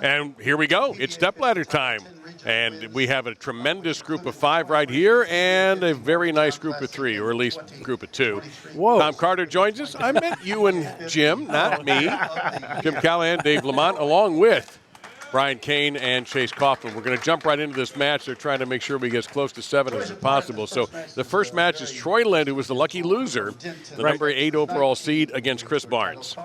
And here we go. It's stepladder time. And we have a tremendous group of 5 right here and a very nice group of 3, or at least group of 2. Whoa. Tom Carter joins us. I meant you and Jim, not me. Jim Callahan, Dave Lamont, along with Brian Kane and Chase Kaufman. We're going to jump right into this match. They're trying to make sure we get as close to 7 as possible. So the first match is Troy Lint, who was the lucky loser, the number 8 overall seed, against Chris Barnes.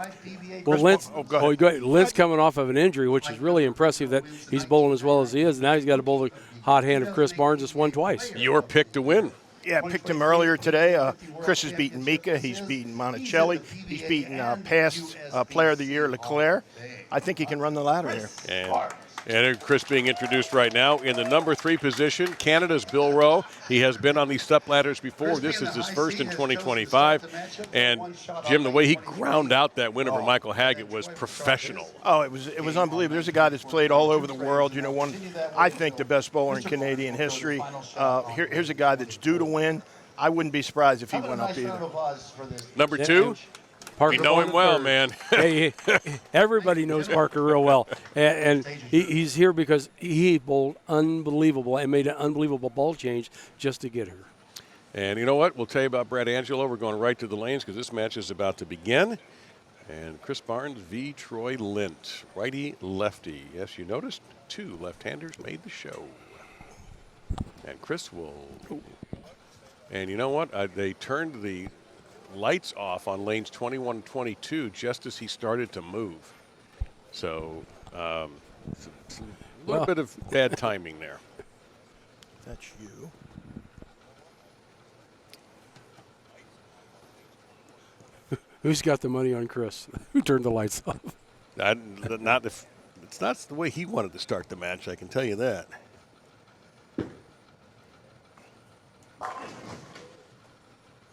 Well, Lint's coming off of an injury, which is really impressive that he's bowling as well as he is. Now he's got to bowl the hot hand of Chris Barnes that's won twice. Your pick to win. Yeah, I picked him earlier today. Chris has beaten Mika. He's beaten Monticelli. He's beaten past Player of the Year, Leclerc. I think he can run the ladder here. And Chris being introduced right now in the number 3 position, Canada's Bill Rowe. He has been on these step ladders before. This is his first in 2025. And Jim, the way he ground out that win over Michael Haggett was professional. Oh, it was unbelievable. There's a guy that's played all over the world. You know, I think the best bowler in Canadian history. Here's a guy that's due to win. I wouldn't be surprised if he went up either. Number 2. Parker, you know him well, man. Hey, everybody knows Parker real well. And he's here because he bowled unbelievable and made an unbelievable ball change just to get her. And you know what? We'll tell you about Brad Angelo. We're going right to the lanes because this match is about to begin. And Chris Barnes v. Troy Lint. Righty, lefty. Yes, you noticed 2 left-handers made the show. And Chris will. And you know what? They turned the lights off on lanes 21 and 22 just as he started to move. So it's a little bit of bad timing there. That's you. Who's got the money on Chris? Who turned the lights off? It's not the way he wanted to start the match, I can tell you that.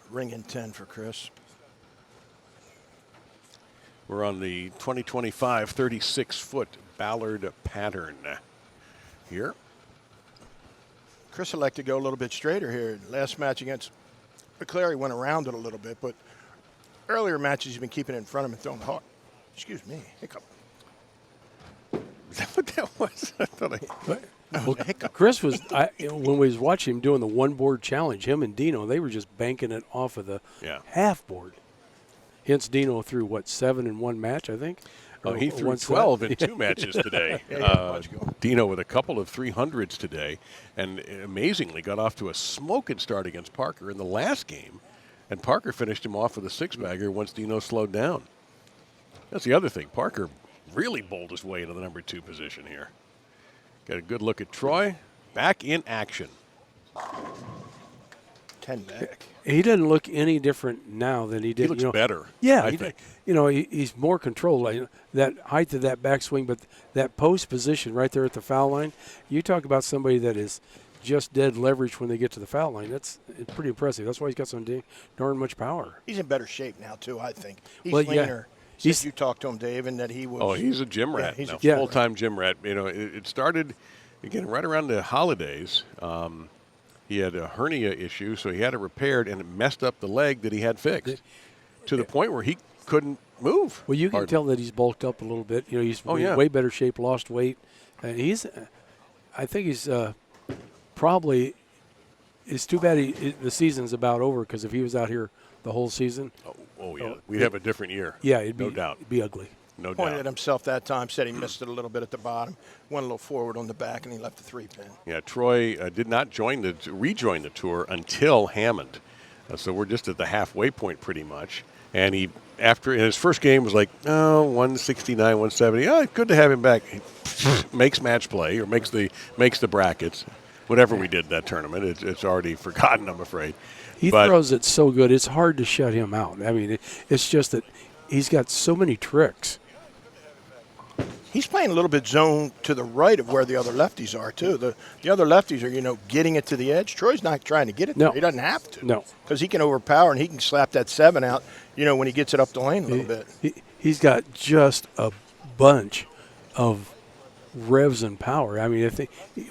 Ring in 10 for Chris. We're on the 2025 36-foot Ballard pattern here. Chris would like to go a little bit straighter here. Last match against Leclerc, he went around it a little bit, but earlier matches he's been keeping it in front of him and throwing the hard. Excuse me, hiccup. Is that what that was? I thought Well, Chris was, when we was watching him doing the one-board challenge, him and Dino, they were just banking it off of the half board. Hence, Dino threw, 7 in one match, I think? Oh, he threw 12 in 2 matches today. Dino with a couple of 300s today, and amazingly got off to a smoking start against Parker in the last game, and Parker finished him off with a 6-bagger once Dino slowed down. That's the other thing. Parker really bowled his way into the number 2 position here. Got a good look at Troy. Back in action. 10 back. He doesn't look any different now than he did. He looks better. Yeah, I think. He's more controlled. Like, that height of that backswing, but that post position right there at the foul line. You talk about somebody that is just dead leverage when they get to the foul line. It's pretty impressive. That's why he's got so darn much power. He's in better shape now too, I think. He's leaner. Since you talked to him, Dave, and that he was. Oh, he's a gym rat. He's a full-time gym rat. You know, it started again right around the holidays. He had a hernia issue, so he had it repaired, and it messed up the leg that he had fixed to the point where he couldn't move. Well, you can tell that he's bulked up a little bit. You know, he's in way better shape, lost weight. I think he's probably. It's too bad the season's about over, because if he was out here the whole season. Oh yeah, we'd have a different year. Yeah, it'd be ugly. No Pointed doubt. at himself that time, said he missed it a little bit at the bottom, went a little forward on the back, and he left the 3-pin. Yeah, Troy did not rejoin the tour until Hammond. So we're just at the halfway point pretty much. And he, after in his first game, was like, 169, 170. Oh, good to have him back. He makes match play or makes the brackets. Whatever we did that tournament, it's already forgotten, I'm afraid. He throws it so good, it's hard to shut him out. I mean, it's just that he's got so many tricks. He's playing a little bit zone to the right of where the other lefties are, too. The other lefties are, getting it to the edge. Troy's not trying to get it there. He doesn't have to. No. Because he can overpower and he can slap that 7 out, when he gets it up the lane a little bit. He's got just a bunch of revs and power. I mean,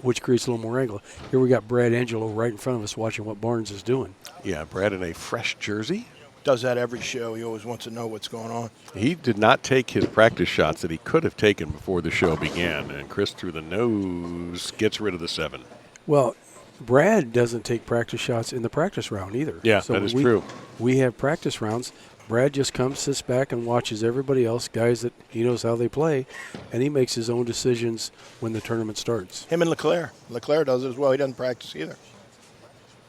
which creates a little more angle. Here we got Brad Angelo right in front of us watching what Barnes is doing. Yeah, Brad in a fresh jersey. does that every show. He always wants to know what's going on. He did not take his practice shots that he could have taken before the show began, and Chris through the nose gets rid of the 7. Well, Brad doesn't take practice shots in the practice round either. Yeah, so that is when true. We have practice rounds. Brad just comes, sits back, and watches everybody else, guys that he knows how they play, and he makes his own decisions when the tournament starts. Him and Leclerc. Leclerc does it as well. He doesn't practice either.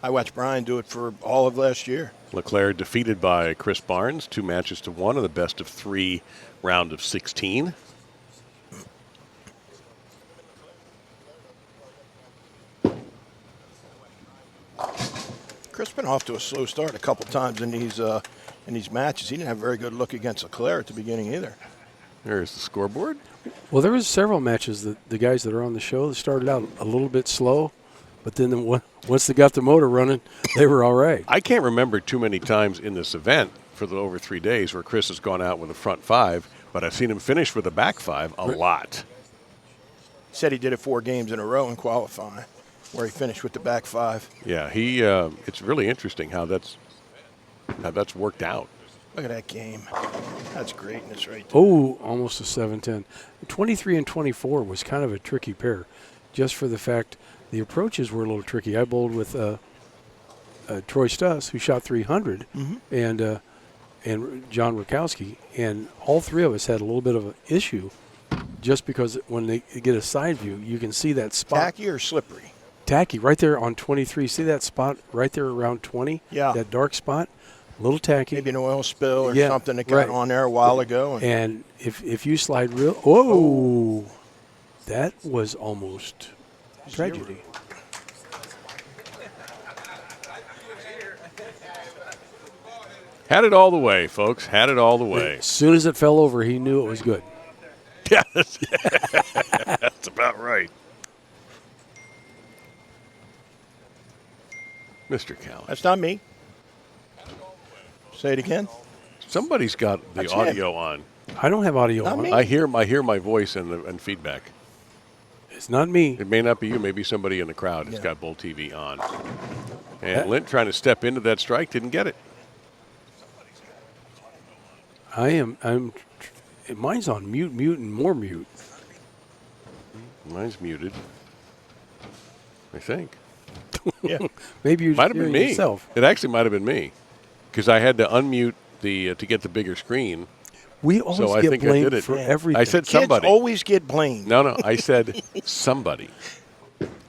I watched Brian do it for all of last year. Leclerc defeated by Chris Barnes, 2 matches to 1 in the best of 3 round of 16. Chris been off to a slow start a couple times in these matches. He didn't have a very good look against Leclerc at the beginning either. There's the scoreboard. Well, there was several matches that the guys that are on the show that started out a little bit slow, but then once they got the motor running, they were all right. I can't remember too many times in this event for the over 3 days where Chris has gone out with a front 5, but I've seen him finish with a back 5 a lot. Said he did it 4 games in a row in qualifying, where he finished with the back 5. Yeah, it's really interesting how that's worked out. Look at that game. That's greatness right there. Oh, almost a 7-10. 23 and 24 was kind of a tricky pair, just for the fact the approaches were a little tricky. I bowled with Troy Stuss, who shot 300, and John Rakowski, and all 3 of us had a little bit of an issue, just because when they get a side view, you can see that spot. Tacky or slippery? Tacky, right there on 23. See that spot right there around 20? Yeah. That dark spot? A little tacky. Maybe an oil spill or Yeah, something that got right. on there a while ago. And if you slide real, whoa, that was almost tragedy. Had it all the way, folks. Had it all the way. As soon as it fell over, he knew it was good. Yeah, that's about right. Mr. Callis. That's not me. Say it again. Somebody's got the That's audio on. I don't have audio Not on. me. I hear my voice and feedback. It's not me. It may not be you. Maybe somebody in the crowd has Yeah. got BowlTV on. And Lint trying to step into that strike didn't get it. Mine's on mute, and more mute. Mine's muted. I think. Yeah. Maybe you're Might have been hearing me. yourself. It actually might have been me, because I had to unmute the to get the bigger screen. We always So I get think I blamed did it. for Yeah. everything. I said Kids somebody. always get blamed. No, I said somebody.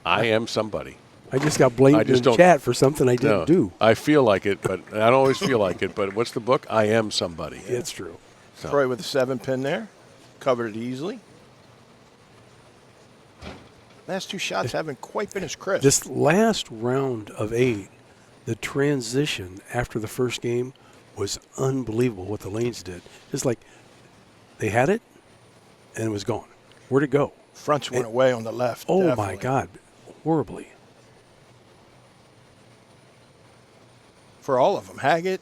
I am somebody. I just got blamed I just in the don't- chat for something I No, didn't do. I feel like it, but I don't always feel like it. But what's the book? I am somebody. It's true. So, Troy with a 7-pin there. Covered it easily. Last 2 shots haven't quite been as crisp. This last round of 8, the transition after the first game was unbelievable what the lanes did. It's like they had it and it was gone. Where'd it go? Fronts went away on the left. Oh, definitely. my God. Horribly. For all of them. Haggett,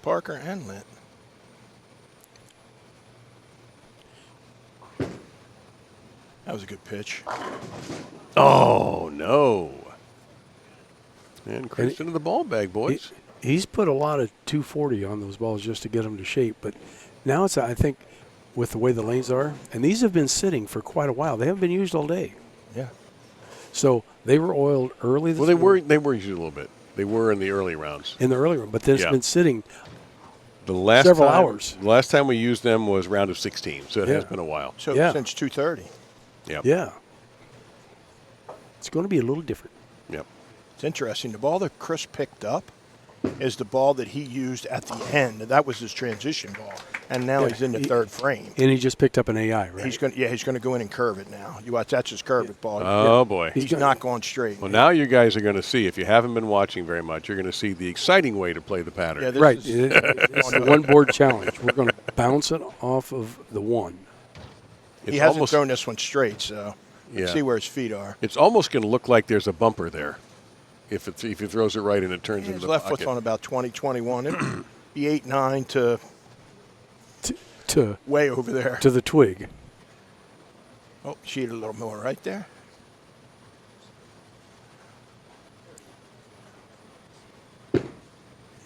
Parker, and Lint. That was a good pitch. oh no! And Chris into the ball bag, boys. He's put a lot of 240 on those balls just to get them to shape. But now it's, I think, with the way the lanes are, and these have been sitting for quite a while. They haven't been used all day. Yeah. So they were oiled early this Well, they morning. were used a little bit. They were in the early rounds. In the early round, but then it's Yeah. been sitting. The last Several time, hours. The last time we used them was round of 16, so it has Yeah. been a while. So Yeah. since 2:30. Yep. Yeah. It's going to be a little different. Yep. It's interesting. The ball that Chris picked up is the ball that he used at the end. That was his transition ball. And now Yeah, he's in the he- third frame. And he just picked up an AI, right? He's going to go in and curve it now. You watch, that's his curve it ball. Oh boy. He's gonna- not going straight. Well, now you guys are going to see. If you haven't been watching very much, you're going to see the exciting way to play the pattern. Yeah, this Right. is- It's a one-board challenge. We're going to bounce it off of the one. he It's hasn't almost, thrown this one straight, so Yeah. see where his feet are. It's almost going to look like there's a bumper there, if he throws it right and it turns His into the left pocket. foot's on about 20, 21. It'd be 8-9 to To way over there. the twig. Oh, cheated a little more right there.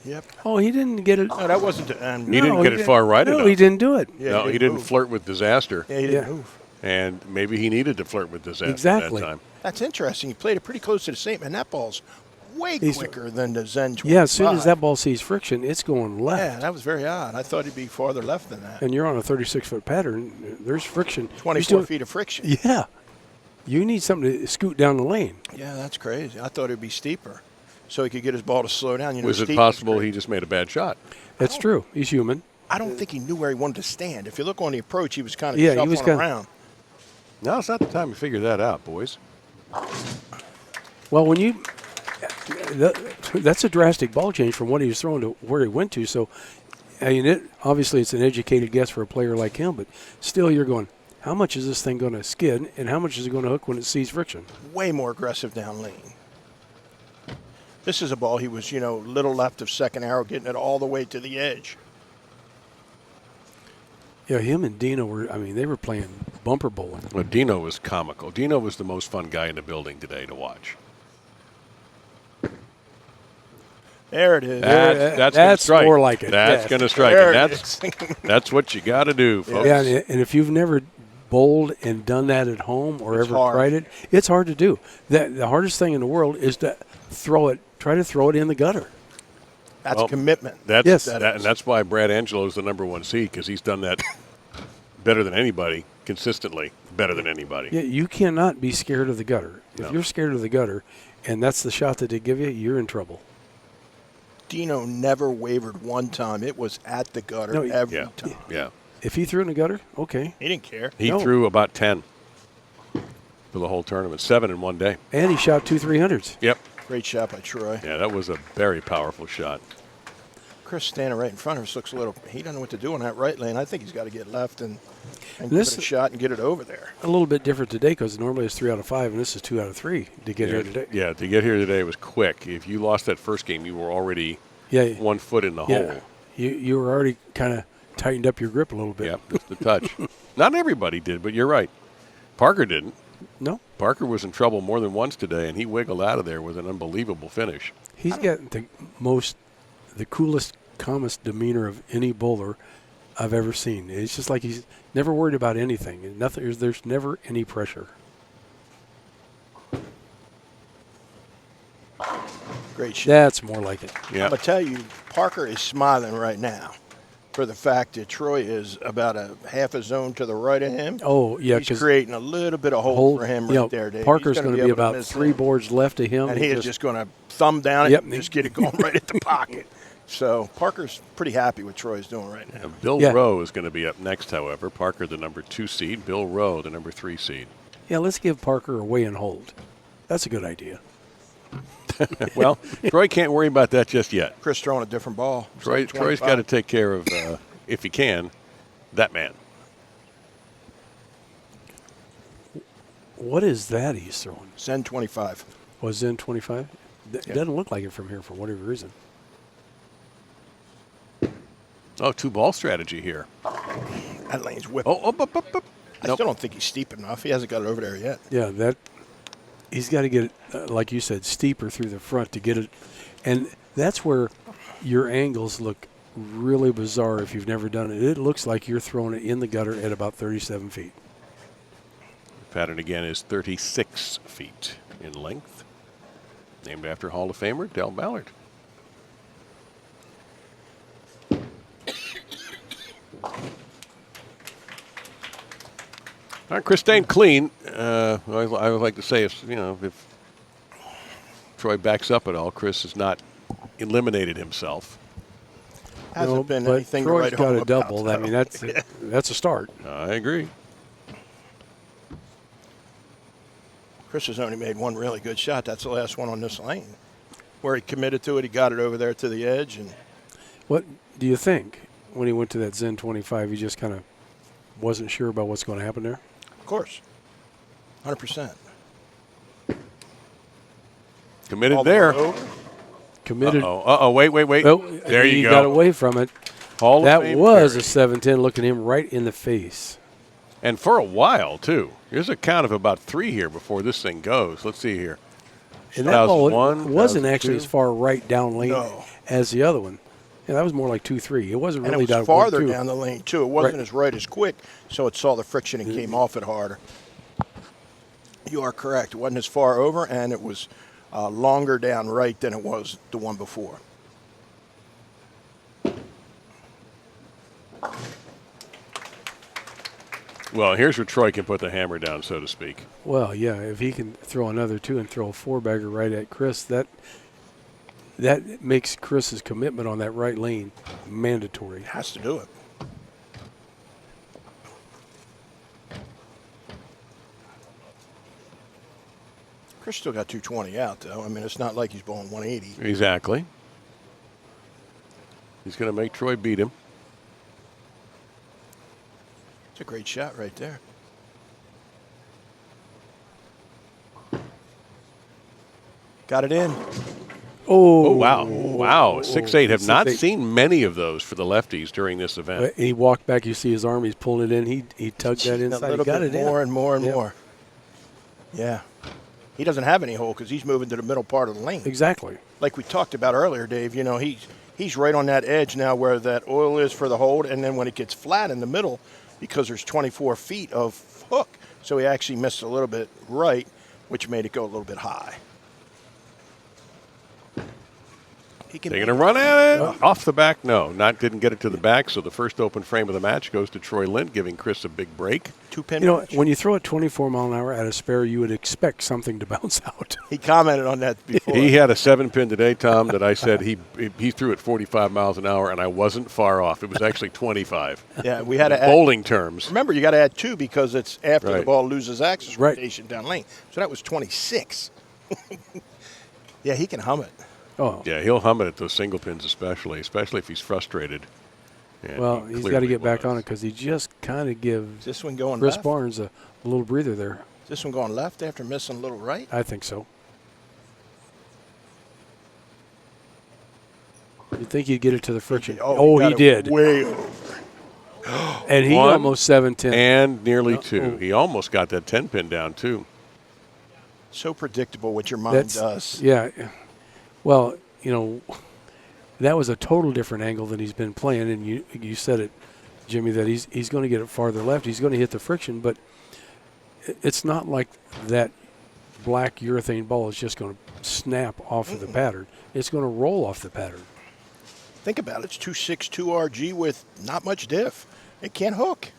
Yep. Oh, he didn't get it. No, that wasn't. He didn't get it far right No, enough. he didn't do it. Yeah, No, he didn't move. flirt with disaster. Yeah, he didn't Yeah. move. And maybe he needed to flirt with disaster Exactly. that time. That's interesting. He played it pretty close to the same, and that ball's way He's- quicker than the Zen 25. Yeah, as soon as that ball sees friction, it's going left. Yeah, that was very odd. I thought he'd be farther left than that. And you're on a 36-foot pattern. There's friction. 24 feet of friction. Yeah. You need something to scoot down the lane. Yeah, that's crazy. I thought it'd be steeper, so he could get his ball to slow down. You know, Was it steep possible great. he just made a bad shot? That's true. He's human. I don't think he knew where he wanted to stand. If you look on the approach, he was kind of Yeah, he shuffling was kinda- around. No, it's not the time to figure that out, boys. Well, when you that's a drastic ball change from what he was throwing to where he went to. So, I mean, obviously it's an educated guess for a player like him, but still you're going, how much is this thing going to skid and how much is it going to hook when it sees friction? Way more aggressive down lane. This is a ball he was, little left of second arrow, getting it all the way to the edge. Yeah, him and Dino they were playing bumper bowling. Well, Dino was comical. Dino was the most fun guy in the building today to watch. There it is. That's That's gonna strike. more like it. That's Yes. going to strike. There And it that's what you got to do, folks. Yeah, and if you've never bowled and done that at home or It's ever hard. tried it, it's hard to do. The hardest thing in the world is to try to throw it in the gutter. That's Well, commitment. Yes. And that's why Brad Angelo is the #1 seed, because he's done that better than anybody, consistently better than anybody. Yeah, you cannot be scared of the gutter. If No. you're scared of the gutter and that's the shot that they give you, you're in trouble. Dino never wavered one time. It was at the gutter No, every Yeah, time. yeah. If he threw it in the gutter, okay. He didn't care. He No. threw about 10 for the whole tournament, 7 in one day. And he shot 2 300s. Yep. Great shot by Troy. Yeah, that was a very powerful shot. Chris standing right in front of us looks a little. He doesn't know what to do on that right lane. I think he's got to get left and give This- it a shot and get it over there. A little bit different today because normally it's 3 out of 5, and this is 2 out of 3 to get here today. Yeah, to get here today was quick. If you lost that first game, you were already Yeah, 1 foot in the yeah. hole. You were already kind of tightened up your grip a little bit. Yeah, just the touch. Not everybody did, but you're right. Parker didn't. No, Parker was in trouble more than once today, and he wiggled out of there with an unbelievable finish. he's got the coolest, calmest demeanor of any bowler I've ever seen. It's just like he's never worried about anything. And there's never any pressure. Great shot. That's more like it. Yeah. I'm going to tell you, Parker is smiling right now for the fact that Troy is about a half a zone to the right of him. Oh, yeah, He's 'cause creating a little bit of hole for him right there, Dave. Parker's He's going to be able about miss 3 that. boards left of him. And he is just going to thumb down it Yep. and just get it going right at the pocket. So Parker's pretty happy with Troy's doing right now. Bill Yeah. Rowe is going to be up next, however. Parker, the #2 seed. Bill Rowe, the #3 seed. Yeah, let's give Parker a weigh and hold. That's a good idea. Well, Troy can't worry about that just yet. Chris throwing a different ball. Troy's 25. got to take care of, if he can, that man. What is that he's throwing? Zen 25. Was in 25? It doesn't look like it from here for whatever reason. Oh, 2-ball strategy here. That lane's whipping. Oh, up. I still don't think he's steep enough. He hasn't got it over there yet. Yeah, he's got to get it, like you said, steeper through the front to get it. And that's where your angles look really bizarre if you've never done it. It looks like you're throwing it in the gutter at about 37 feet. Pattern again is 36 feet in length. Named after Hall of Famer Del Ballard. All right, Chris staying clean. I would like to say, if Troy backs up at all, Chris has not eliminated himself. Hasn't been but anything to Troy's write got home a about, double. I though. mean, that's a start. I agree. Chris has only made one really good shot. That's the last one on this lane. Where he committed to it, he got it over there to the edge. And What do you think when he went to that Zen 25? He just kind of wasn't sure about what's going to happen there? of course, 100%. Committed All the there. way over. Committed. Wait. Oh, There you he go. got away from it. Hall of That Fame was carry. a 710 looking him right in the face. And for a while, too. There's a count of about 3 here before this thing goes. Let's see here. And that ball 2001, wasn't actually 2002. as far right down lane No. as the other one. Yeah, that was more like 2-3. It wasn't And really it was down farther 1-2. down the lane, too. It wasn't Right. as right as quick, so it saw the friction and came off it harder. You are correct. It wasn't as far over, and it was longer down right than it was the one before. Well, here's where Troy can put the hammer down, so to speak. Well, yeah, if he can throw another 2 and throw a 4-bagger right at Chris, that makes Chris's commitment on that right lane mandatory. Has to do it. Chris still got 220 out, though. I mean, it's not like he's bowling 180. Exactly. He's going to make Troy beat him. It's a great shot right there. Got it in. Oh, wow. Wow. 6'8". Have not 6'8". seen many of those for the lefties during this event. He walked back. You see his arm. He's pulling it in. He tugged that A inside. little He got bit it more in. and more and Yeah. more. Yeah. He doesn't have any hole because he's moving to the middle part of the lane. Exactly. Like we talked about earlier, Dave, you know, he's right on that edge now where that oil is for the hold, and then when it gets flat in the middle, because there's 24 feet of hook, so he actually missed a little bit right, which made it go a little bit high. He can They're going to run at it. Off the back, no. Didn't get it to the back, so the first open frame of the match goes to Troy Lint, giving Chris a big break. 2-pin. You know, when you throw it 24 mile an hour at a spare, you would expect something to bounce out. He commented on that before. He had a 7-pin today, Tom, that I said he threw at 45 miles an hour, and I wasn't far off. It was actually 25. Yeah, we had to add. Bowling terms. Remember, you got to add 2 because it's after the Right. ball loses axis Right. rotation down lane. So that was 26. Yeah, he can hum it. Oh, Yeah, he'll hum it at those single pins especially if he's frustrated. And well, he he's got to clearly get back was. on it because he just kind of gives Is this one going Chris left? Barnes a little breather there. Is this one going left after missing a little right? I think so. You'd think he'd get it to the friction. Oh, got he it did. Way over. And he One almost 7-10. And nearly 2. Oh. He almost got that 10-pin down, too. So predictable what your mind does. Yeah. Well, you know, that was a total different angle than he's been playing, and you said it, Jimmy, that he's going to get it farther left. He's going to hit the friction, but it's not like that black urethane ball is just going to snap off of the pattern. It's going to roll off the pattern. Think about it. It's 2.62 RG with not much diff. It can't hook.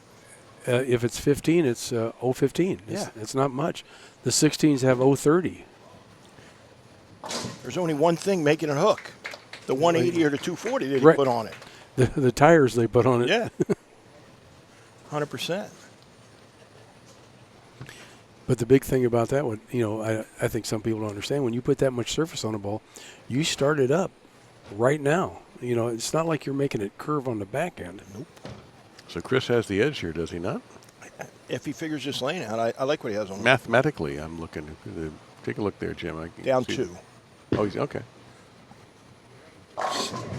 If it's 15, it's 0.15. Yeah. It's not much. The 16s have 0.30. There's only one thing making it hook. The 180 or the 240 that he Right. put on it. The tires they put on it. Yeah. 100%. But the big thing about that one, you know, I think some people don't understand. When you put that much surface on a ball, you start it up right now. You know, it's not like you're making it curve on the back end. Nope. So Chris has the edge here, does he not? If he figures this lane out, I like what he has on. Mathematically, I'm looking. Take a look there, Jim. I can Down see 2. Oh, he's okay.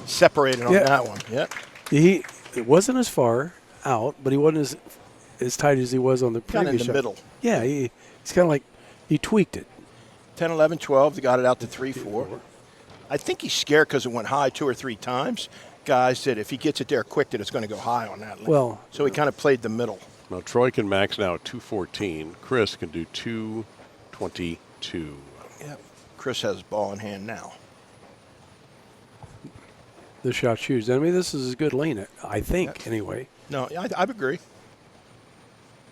Separated on Yeah. that one. Yep. It wasn't as far out, but he wasn't as tight as he was on the Kind of in previous the shot. middle. Yeah, he's kind of like he tweaked it. 10, 11, 12. They got it out to 3, 4. I think he's scared because it went high 2 or 3 times. Guys said if he gets it there quick, that it's going to go high on that lane. Well, so he kind of played the middle. Now Troy can max now at 214. Chris can do 222. Yep. Chris has his ball in hand now. the shot shoes. I mean, this is a good lane, I think, anyway. No, I agree.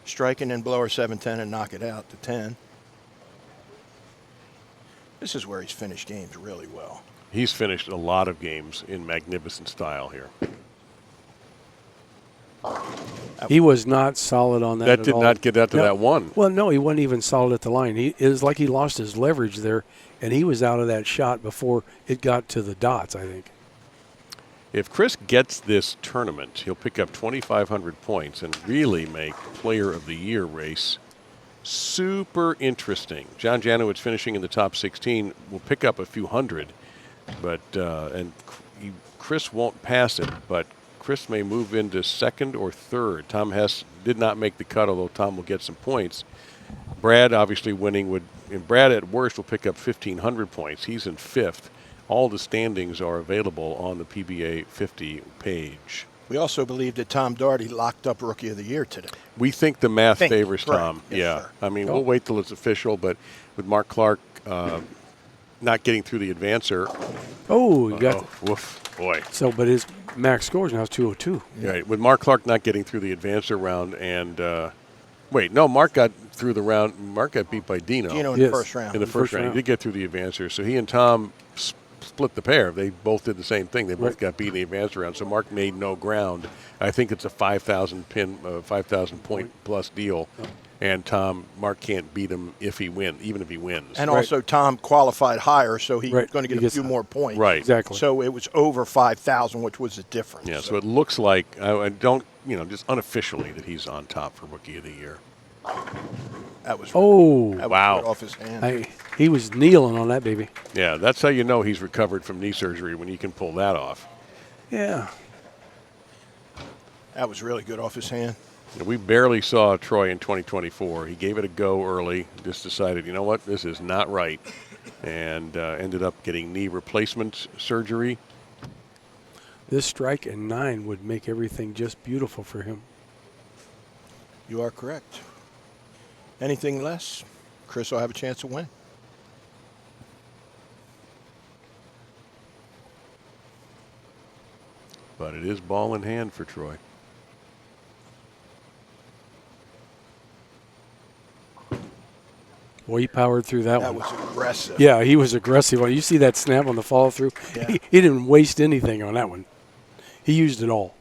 Strike and then blower 7-10 and knock it out to 10. This is where he's finished games really well. He's finished a lot of games in magnificent style here. He was not solid on that That at did all. not get out to No. that one. Well, no, he wasn't even solid at the line. It was like he lost his leverage there, and he was out of that shot before it got to the dots, I think. If Chris gets this tournament, he'll pick up 2,500 points and really make Player of the Year race super interesting. John Janowitz finishing in the top 16 will pick up a few hundred, but Chris won't pass it, but Chris may move into second or third. Tom Hess did not make the cut, although Tom will get some points. Brad obviously winning would, and Brad at worst will pick up 1,500 points. He's in 5th. All the standings are available on the PBA 50 page. We also believe that Tom Daugherty locked up Rookie of the Year today. We think the math Think, favors right. Tom. Yes, Yeah. sir. I mean, we'll wait till it's official, but with Mark Clark not getting through the advancer. Oh, you got Woof, boy. so, but his max score is now 202. Right. With Mark Clark not getting through the advancer round and wait, no, Mark got through the round. Mark got beat by Dino. Dino in Yes. the first round. in the first round. He did get through the advancer. So he and Tom split the pair. They both did the same thing. They both Right. got beat in the advancer round. So Mark made no ground. I think it's a 5,000 point plus deal. And Mark can't beat him if he wins, even if he wins. And Right. also, Tom qualified higher, so he's Right. going to get He a gets- few more points. Right. Exactly. So it was over 5,000, which was the difference. Yeah, so it looks like, I don't, just unofficially that he's on top for Rookie of the Year. That was Oh, that was wow. good off his hand. he was kneeling on that baby. Yeah, that's how you know he's recovered from knee surgery, when you can pull that off. Yeah. That was really good off his hand. We barely saw Troy in 2024. He gave it a go early, just decided, you know what, this is not right, and ended up getting knee replacement surgery. This strike and 9 would make everything just beautiful for him. You are correct. Anything less, Chris will have a chance to win. But it is ball in hand for Troy. Boy, he powered through that That one. was aggressive. Yeah, he was aggressive. You see that snap on the follow through? Yeah. He didn't waste anything on that one. He used it all.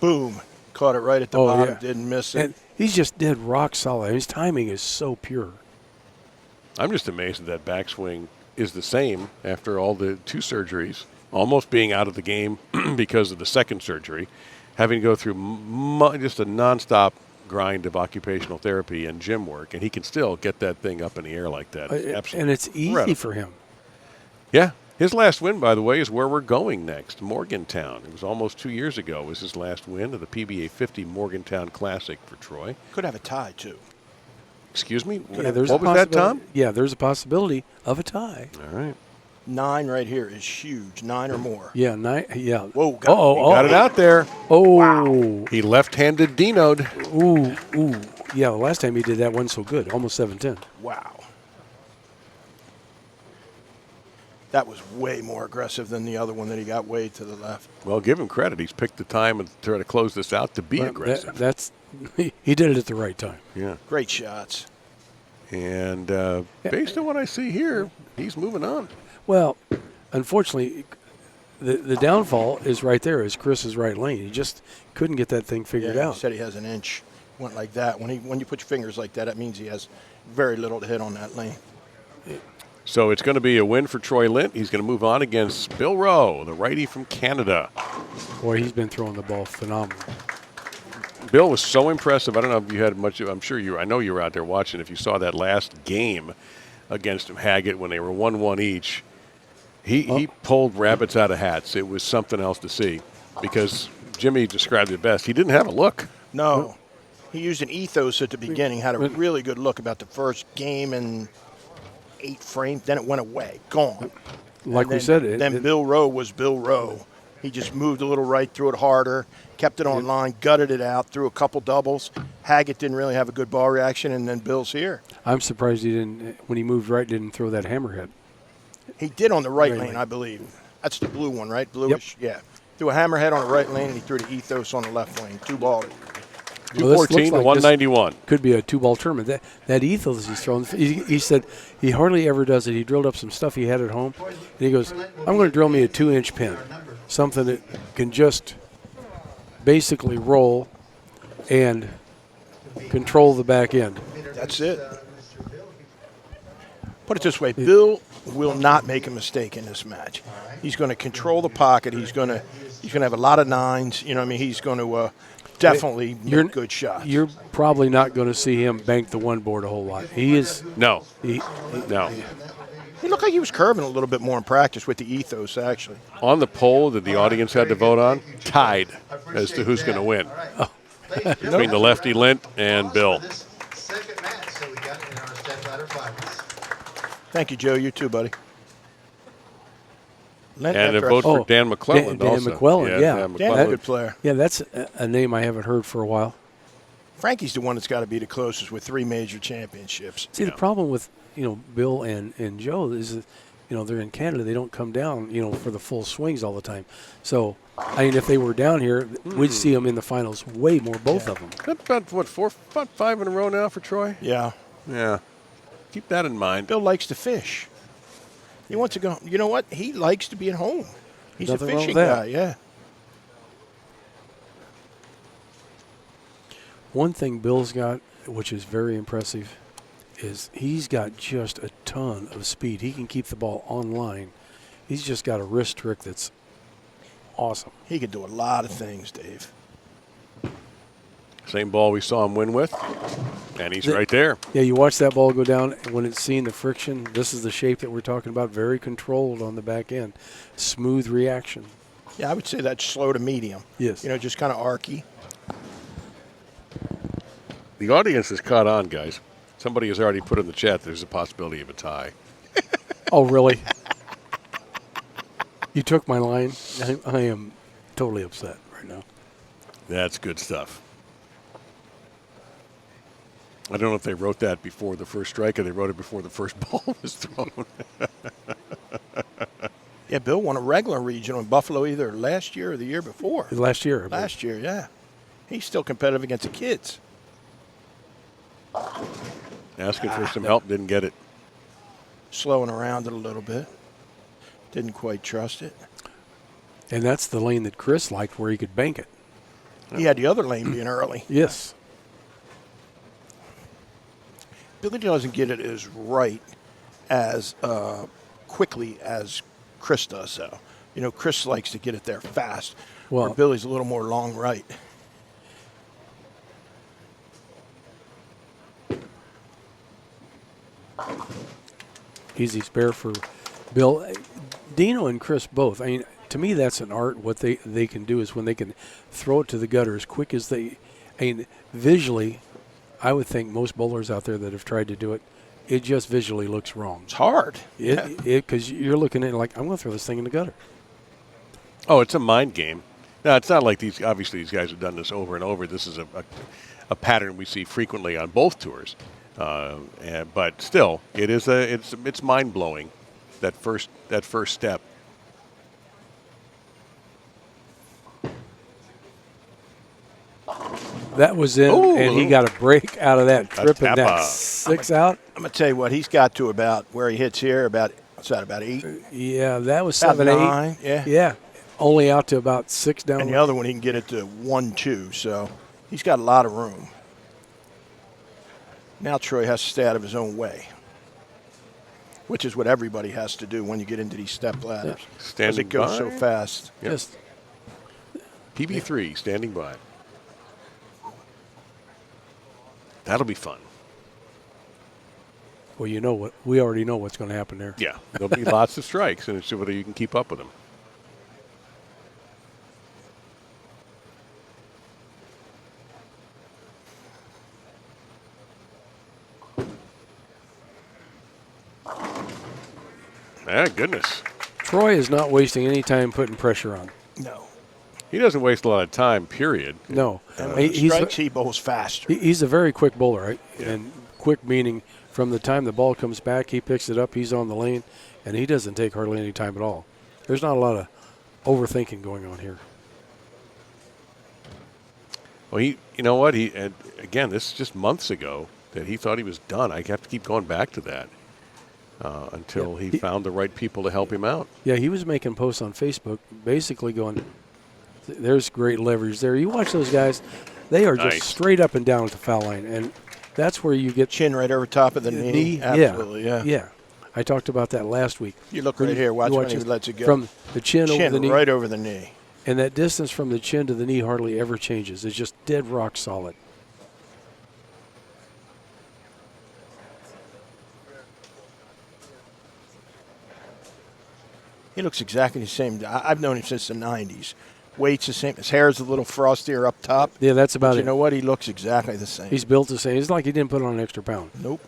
Boom. Caught it right at the Oh, bottom. yeah. Didn't miss it. And he's just dead rock solid. His timing is so pure. I'm just amazed that backswing is the same after all the 2 surgeries, almost being out of the game because of the second surgery, having to go through just a nonstop grind of occupational therapy and gym work, and he can still get that thing up in the air like that. Absolutely. And it's easy incredible. for him. Yeah. His last win, by the way, is where we're going next, Morgantown. It was almost 2 years ago was his last win of the PBA 50 Morgantown Classic for Troy. Could have a tie, too. Excuse me? Yeah, there's What a was that, Tom? possibility- Yeah, there's a possibility of a tie. All right. 9 right here is huge. 9 or more. Yeah, 9. Yeah. Whoa, got it. Oh, Got it out there. Oh. He left-handed Dino'd. Ooh. Yeah, the last time he did that wasn't so good. Almost 7-10. Wow. That was way more aggressive than the other one that he got way to the left. Well, give him credit. He's picked the time and try to close this out to be Well, aggressive. he did it at the right time. Yeah. Great shots. And based on what I see here, he's moving on. Well, unfortunately, the downfall is right there, is Chris's right lane. He just couldn't get that thing figured Yeah, out. he said he has an inch. Went like that. When you put your fingers like that, that means he has very little to hit on that lane. So it's going to be a win for Troy Lint. He's going to move on against Bill Rowe, the righty from Canada. Boy, he's been throwing the ball phenomenal. Bill was so impressive. I don't know if you had much. I'm sure I know you were out there watching. If you saw that last game against Haggett when they were 1-1 each, he pulled rabbits out of hats. It was something else to see, because Jimmy described it best. He didn't have a look. No. He used an ethos at the beginning, had a really good look about the first game and 8 frames. Then it went away. Gone. Like And we then- said, Then Bill Rowe was Bill Rowe. He just moved a little right, threw it harder, kept it on line, gutted it out, threw a couple doubles. Haggett didn't really have a good ball reaction, and then Bill's here. I'm surprised he didn't, when he moved right, didn't throw that hammerhead. He did on the right Right lane, lane. I believe. That's the blue one, right? Bluish? Yeah. Threw a hammerhead on the right lane, and he threw the ethos on the left lane. 2-balled. Well, this 214 to looks like this 191. could be a 2-ball tournament. That ethos he's throwing, he said he hardly ever does it. He drilled up some stuff he had at home, and he goes, I'm going to drill me a 2-inch pin, something that can just basically roll and control the back end. That's it. Put it this way, Bill will not make a mistake in this match. He's going to control the pocket. He's going to have a lot of 9s. You know what I mean? He's going to definitely make good shots. You're probably not going to see him bank the one board a whole lot. He is. No. No. He looked like he was curving a little bit more in practice with the ethos, actually. On the poll that the audience had to vote on, tied as to who's going to win. between the lefty Lint and Bill. Second match, so we got it in our Stepladder finals. Thank you, Joe. You too, buddy. Lint And a after vote us. for Dan McClellan Dan also. McClellan, yeah. Dan Dan's a McClellan. good player. Yeah, that's a name I haven't heard for a while. Frankie's the one that's got to be the closest with 3 major championships. See, the problem with Bill and Joe is that, they're in Canada. They don't come down for the full swings all the time. So I mean, if they were down here, we'd see them in the finals way more, both of them. That's about, what, about 5 in a row now for Troy? Yeah. Yeah. Keep that in mind. Bill likes to fish. He wants to go. You know what? He likes to be at home. He's Nothing a wrong fishing with that. guy, yeah. One thing Bill's got, which is very impressive, is he's got just a ton of speed. He can keep the ball on line. He's just got a wrist trick that's awesome. He could do a lot of things, Dave. Same ball we saw him win with. And he's right there. Yeah, you watch that ball go down, and when it's seeing the friction, this is the shape that we're talking about, very controlled on the back end. Smooth reaction. Yeah, I would say that's slow to medium. Yes. Just kind of arky. The audience has caught on, guys. Somebody has already put in the chat there's a possibility of a tie. Oh, really? You took my line. I am totally upset right now. That's good stuff. I don't know if they wrote that before the first strike or they wrote it before the first ball was thrown. Yeah, Bill won a regular regional in Buffalo either last year or the year before. Last year. I believe. Last year, yeah. He's still competitive against the kids. Asking for some help, didn't get it. Slowing around it a little bit. Didn't quite trust it. And that's the lane that Chris liked where he could bank it. He had the other lane being early. Yes. Billy doesn't get it as right as quickly as Chris does, though. Chris likes to get it there fast. Well, where Billy's a little more long right. Easy spare for Bill. Dino and Chris both. I mean, to me, that's an art. What they can do is when they can throw it to the gutter as quick as they. I mean, visually, I would think most bowlers out there that have tried to do it, it just visually looks wrong. It's hard. Because you're looking at it like, I'm going to throw this thing in the gutter. Oh, it's a mind game. Now, it's not like these guys have done this over and over. This is a pattern we see frequently on both tours. But still, it's mind blowing that first step. That was in, Ooh, and he got a break out of that, tripping that tap-out. 6 out. I'm going to tell you what, he's got to about where he hits here, what's that, about 8? Yeah, that was About 7, 8. 9, yeah. Yeah, only out to about 6 down. And the other one, he can get it to 1, 2. So he's got a lot of room. Now Troy has to stay out of his own way, which is what everybody has to do when you get into these step ladders. Because Standing it goes so by. fast. Yep. Just PB3 standing by. That'll be fun. well, we already know what's going to happen there. Yeah, there'll be lots of strikes, and it's whether you can keep up with them. Ah, goodness. Troy is not wasting any time putting pressure on. No. He doesn't waste a lot of time, period. No, And when he strikes, he bowls faster. he's a very quick bowler, right? Yeah. And quick meaning from the time the ball comes back, he picks it up, he's on the lane, and he doesn't take hardly any time at all. There's not a lot of overthinking going on here. Well, you know what? And again, this is just months ago that he thought he was done. I have to keep going back to that until he found the right people to help him out. Yeah, he was making posts on Facebook basically going, there's great leverage there. You watch those guys, they are just Nice. straight up and down at the foul line, and that's where you get Chin right over top of the knee. Absolutely, yeah. Yeah. I talked about that last week. You look right here. Watch when he lets it go. From the chin over the knee. right over the knee. And that distance from the chin to the knee hardly ever changes. It's just dead rock solid. He looks exactly the same. I've known him since the 90s. Weight's the same. His hair's a little frostier up top. Yeah, that's But about you it. know what? He looks exactly the same. He's built the same. It's like he didn't put on an extra pound. Nope.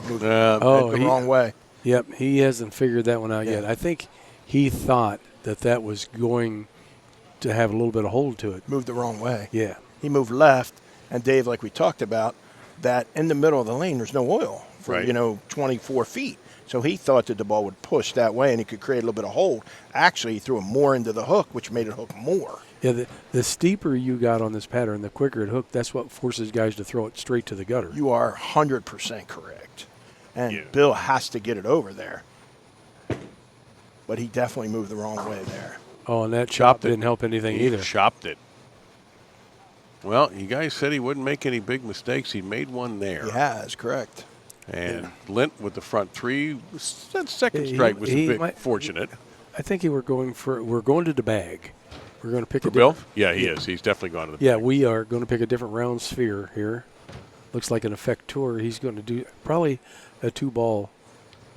Moved Oh, the wrong way. Yep, he hasn't figured that one out Yeah. yet. I think he thought that was going to have a little bit of hold to it. Moved the wrong way. Yeah. He moved left, and Dave, like we talked about, that in the middle of the lane, there's no oil for, Right. 24 feet. So he thought that the ball would push that way and he could create a little bit of hold. Actually, he threw him more into the hook, which made it hook more. Yeah, the steeper you got on this pattern, the quicker it hooked, that's what forces guys to throw it straight to the gutter. You are 100% correct. And Yeah. Bill has to get it over there. But he definitely moved the wrong way there. Oh, and that Chopped chop it. didn't help anything He either. chopped it. Well, you guys said he wouldn't make any big mistakes. He made one there. He has, correct. And Lint with the front three. That second He- strike was he a bit might- fortunate. I think we're going to the bag. We're going to pick For a Bill? different- Yeah, he is. He's definitely gone to the Yeah, we are going to pick a different round sphere here. Looks like an effector. He's going to do probably a 2-ball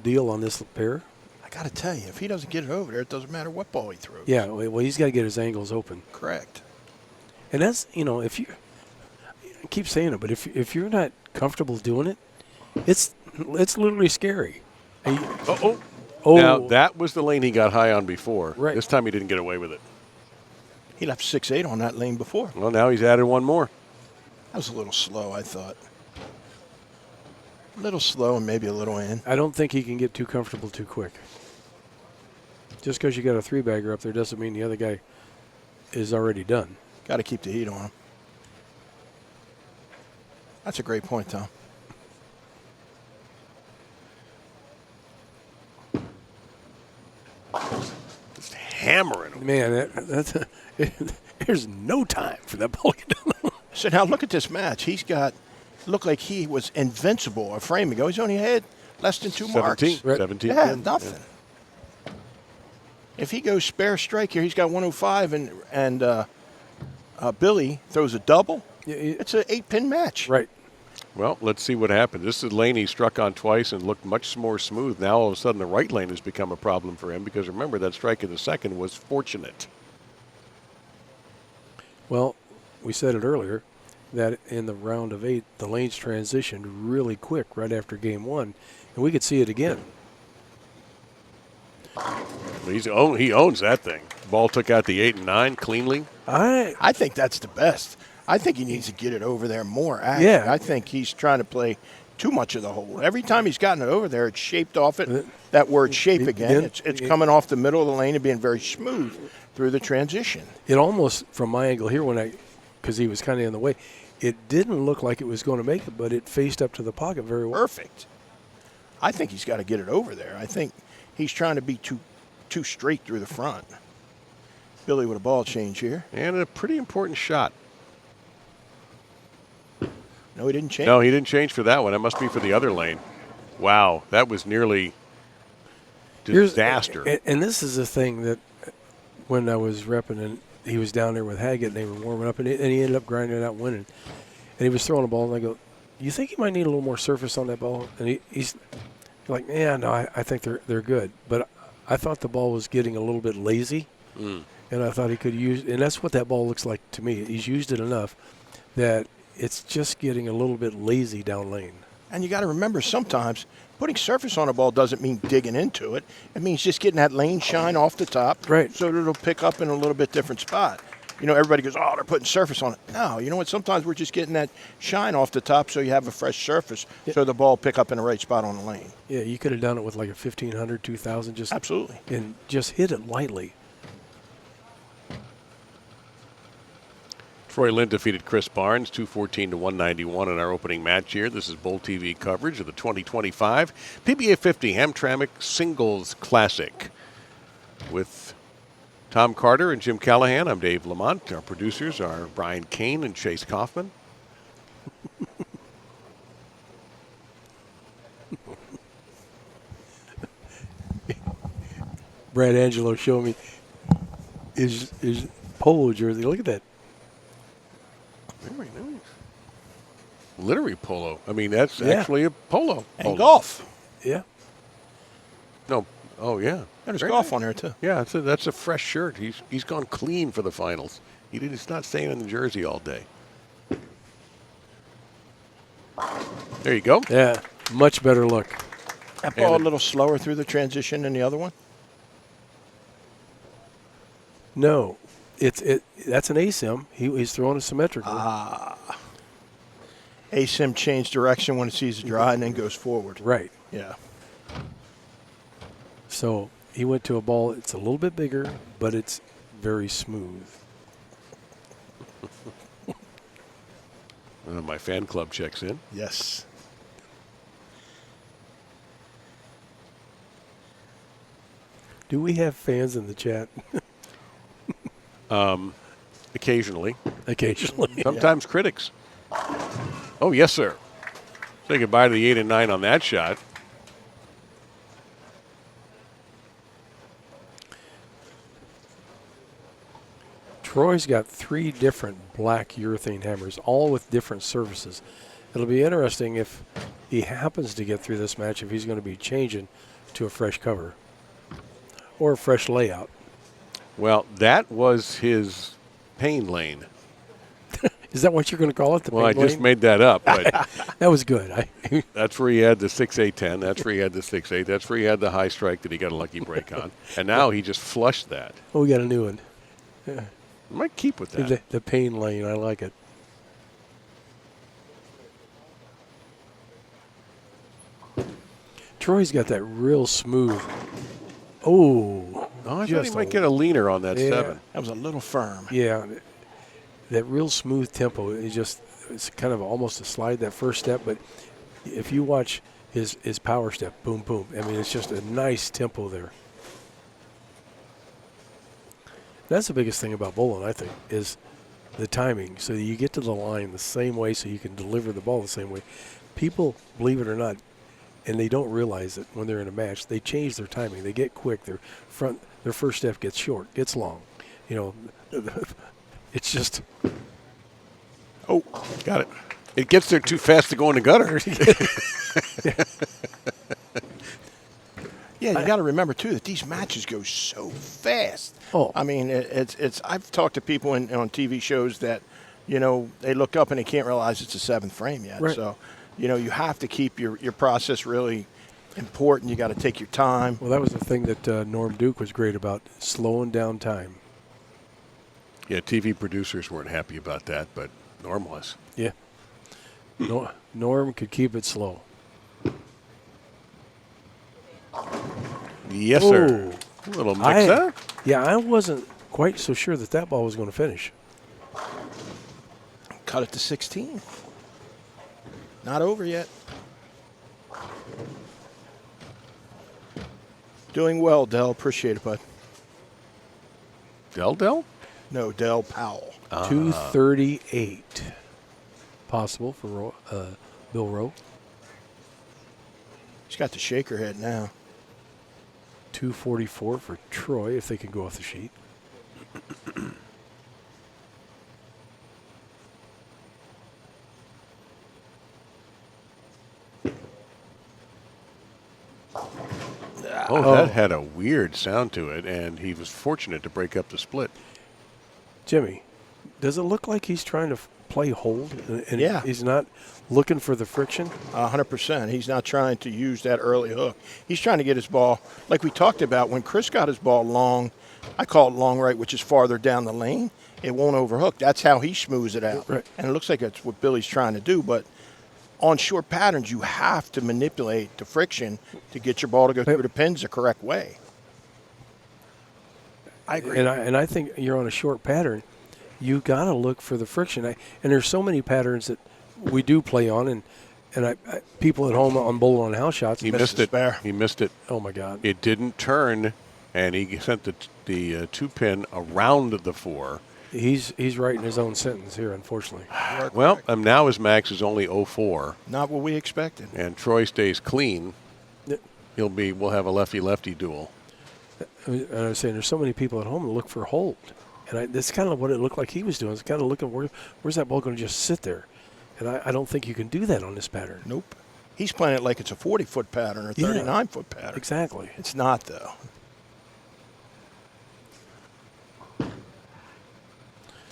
deal on this pair. I got to tell you, if he doesn't get it over there, it doesn't matter what ball he throws. Yeah, well, he's got to get his angles open. Correct. And that's, if you I keep saying it, but if you're not comfortable doing it, it's literally scary. Oh. Oh, Now, that was the lane he got high on before. Right. This time he didn't get away with it. He left 6'8" on that lane before. Well, now he's added one more. That was a little slow, I thought. A little slow and maybe a little in. I don't think he can get too comfortable too quick. Just because you got a 3-bagger up there doesn't mean the other guy is already done. Got to keep the heat on him. That's a great point, Tom. Just hammering him. Man, there's no time for that ball to get done. So now look at this match. He's got, looked like he was invincible a frame ago. He's only had less than 2 marks. 17. Right. 17. Yeah, pin. nothing. If he goes spare strike here, he's got 105, and Billy throws a double. Yeah, It's an 8-pin match. right. Well, let's see what happens. This is the lane he struck on twice and looked much more smooth. Now, all of a sudden, the right lane has become a problem for him because remember, that strike in the second was fortunate. Well, we said it earlier that in the round of 8, the lanes transitioned really quick right after game 1, and we could see it again. He owns that thing. Ball took out the 8 and 9 cleanly. I think that's the best. I think he needs to get it over there more. Actually. Yeah. I think he's trying to play too much of the hole. Every time he's gotten it over there, it's shaped off it. That word shape again. It's coming off the middle of the lane and being very smooth through the transition. It almost, from my angle here, because he was kind of in the way, it didn't look like it was going to make it, but it faced up to the pocket very well. Perfect. I think he's got to get it over there. I think he's trying to be too straight through the front. Billy with a ball change here. And a pretty important shot. No, he didn't change. No, he didn't change for that one. That must be for the other lane. Wow, that was nearly disaster. And this is the thing that when I was repping and he was down there with Haggett and they were warming up and he ended up grinding it out winning. And he was throwing a ball and I go, you think he might need a little more surface on that ball? And he's like, yeah, no, I think they're good. But I thought the ball was getting a little bit lazy. And I thought he could use, and that's what that ball looks like to me. He's used it enough that it's just getting a little bit lazy down lane. And you got to remember, sometimes putting surface on a ball doesn't mean digging into it. It means just getting that lane shine off the top, Right. so that it'll pick up in a little bit different spot. Everybody goes, oh, they're putting surface on it. No, you know what? Sometimes we're just getting that shine off the top so you have a fresh surface, so the ball pick up in the right spot on the lane. Yeah, you could have done it with like a 1,500, 2,000, just Absolutely. and just hit it lightly. Troy Lint defeated Chris Barnes 214 to 191 in our opening match here. This is BowlTV coverage of the 2025 PBA50 Hamtramck Singles Classic with Tom Carter and Jim Callahan. I'm Dave Lamont. Our producers are Brian Kane and Chase Kaufman. Brad Angelo showed me his polo jersey. Look at that. glittery polo. I mean, that's actually a polo. And golf. Yeah. No. Oh, yeah. There's Very golf nice. on there, too. Yeah, that's a fresh shirt. He's gone clean for the finals. He's not staying in the jersey all day. There you go. Yeah. Much better look. That ball a little slower through the transition than the other one? No. That's an ASIM. He's throwing it symmetrically. ASIM changed direction when it sees it dry and then goes forward. Right. Yeah. So he went to a ball. It's a little bit bigger, but it's very smooth. My fan club checks in. Yes. Do we have fans in the chat? Occasionally. Occasionally. Sometimes critics. Oh, yes, sir. Say goodbye to the 8 and 9 on that shot. Troy's got 3 different black urethane hammers, all with different surfaces. It'll be interesting if he happens to get through this match, if he's going to be changing to a fresh cover or a fresh layout. Well, that was his pain lane. Is that what you're going to call it? Well, I just made that up, but that was good. that's where he had the 6-8-10. That's where he had the 6-8. That's where he had the high strike that he got a lucky break on. And now he just flushed that. Oh, we got a new one. I might keep with that. The pain lane. I like it. Troy's got that real smooth. Oh, I thought he might get a leaner on that 7. That was a little firm. Yeah, that real smooth tempo. It's kind of almost a slide, that first step. But if you watch his power step, boom, boom. I mean, it's just a nice tempo there. That's the biggest thing about bowling, I think, is the timing. So you get to the line the same way so you can deliver the ball the same way. People, believe it or not, and they don't realize it when they're in a match, they change their timing. They get quick. Their first step gets short, gets long. You know, it's just. Oh, got it. It gets there too fast to go in the gutter. Yeah, you got to remember too that these matches go so fast. Oh, I mean, it's. I've talked to people on TV shows that, you know, they look up and they can't realize it's a 7th frame yet. Right. So, you know, you have to keep your process really important. You got to take your time. well, that was the thing that Norm Duke was great about, slowing down time. Yeah, TV producers weren't happy about that, but Norm was. Yeah. Norm could keep it slow. Yes, sir. A little mix up. Yeah, I wasn't quite so sure that ball was going to finish. Cut it to 16. Not over yet. Doing well, Dell. Appreciate it, bud. Del? No, Dell Powell. 238 possible for Bill Rowe. He's got the shaker head now. 244 for Troy if they can go off the sheet. Oh, that had a weird sound to it, and he was fortunate to break up the split. Jimmy, does it look like he's trying to play hold? And Yeah. he's not looking for the friction? 100%. He's not trying to use that early hook. He's trying to get his ball, like we talked about, when Chris got his ball long, I call it long right, which is farther down the lane, it won't overhook. That's how he smooths it out. Right. And it looks like that's what Billy's trying to do, but on short patterns, you have to manipulate the friction to get your ball to go through the pins the correct way. I agree. And I think you're on a short pattern. You got to look for the friction. And there's so many patterns that we do play on, and people at home on bowl on house shots. He missed it. He missed it. Oh my God! It didn't turn, and he sent the 2-pin around the 4. He's writing his own sentence here, unfortunately. Well, now his max is only 04, Not what we expected. and Troy stays clean. Yeah. We'll have a lefty-lefty duel. And I was saying, there's so many people at home that look for hold, and that's kind of what it looked like he was doing. It's kind of looking where's that ball going to just sit there, And I don't think you can do that on this pattern. Nope. He's playing it like it's a 40-foot pattern or 39-foot pattern. Exactly. It's not, though.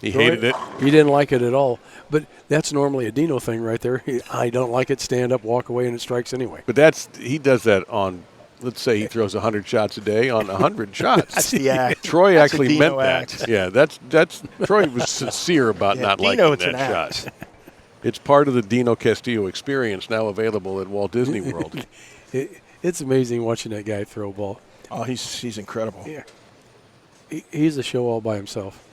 He hated it. He didn't like it at all. But that's normally a Dino thing right there. I don't like it, stand up, walk away, and it strikes anyway. But he does that on, let's say he throws 100 shots a day on 100 shots. That's the act. Troy That's a actually Dino meant that. act. Yeah, that's Troy was sincere about not Dino, liking it's an that act. shot. It's part of the Dino Castillo experience now available at Walt Disney World. It's amazing watching that guy throw a ball. Oh, he's incredible. Yeah. He's a show all by himself.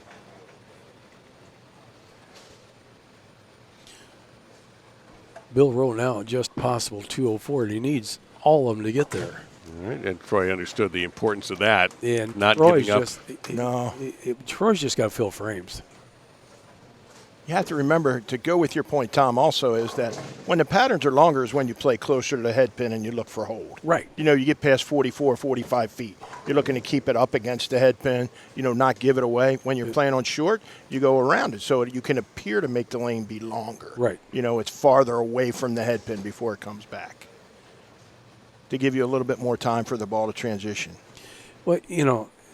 Bill Rowe now just possible 204, and he needs all of them to get there. All right, and Troy understood the importance of that. And not Troy's giving up. Troy's just got to fill frames. You have to remember, to go with your point, Tom, also is that when the patterns are longer is when you play closer to the head pin and you look for hold. Right. You get past 44, 45 feet. You're looking to keep it up against the head pin, not give it away. When you're playing on short, you go around it so you can appear to make the lane be longer. Right. It's farther away from the head pin before it comes back, to give you a little bit more time for the ball to transition. Well,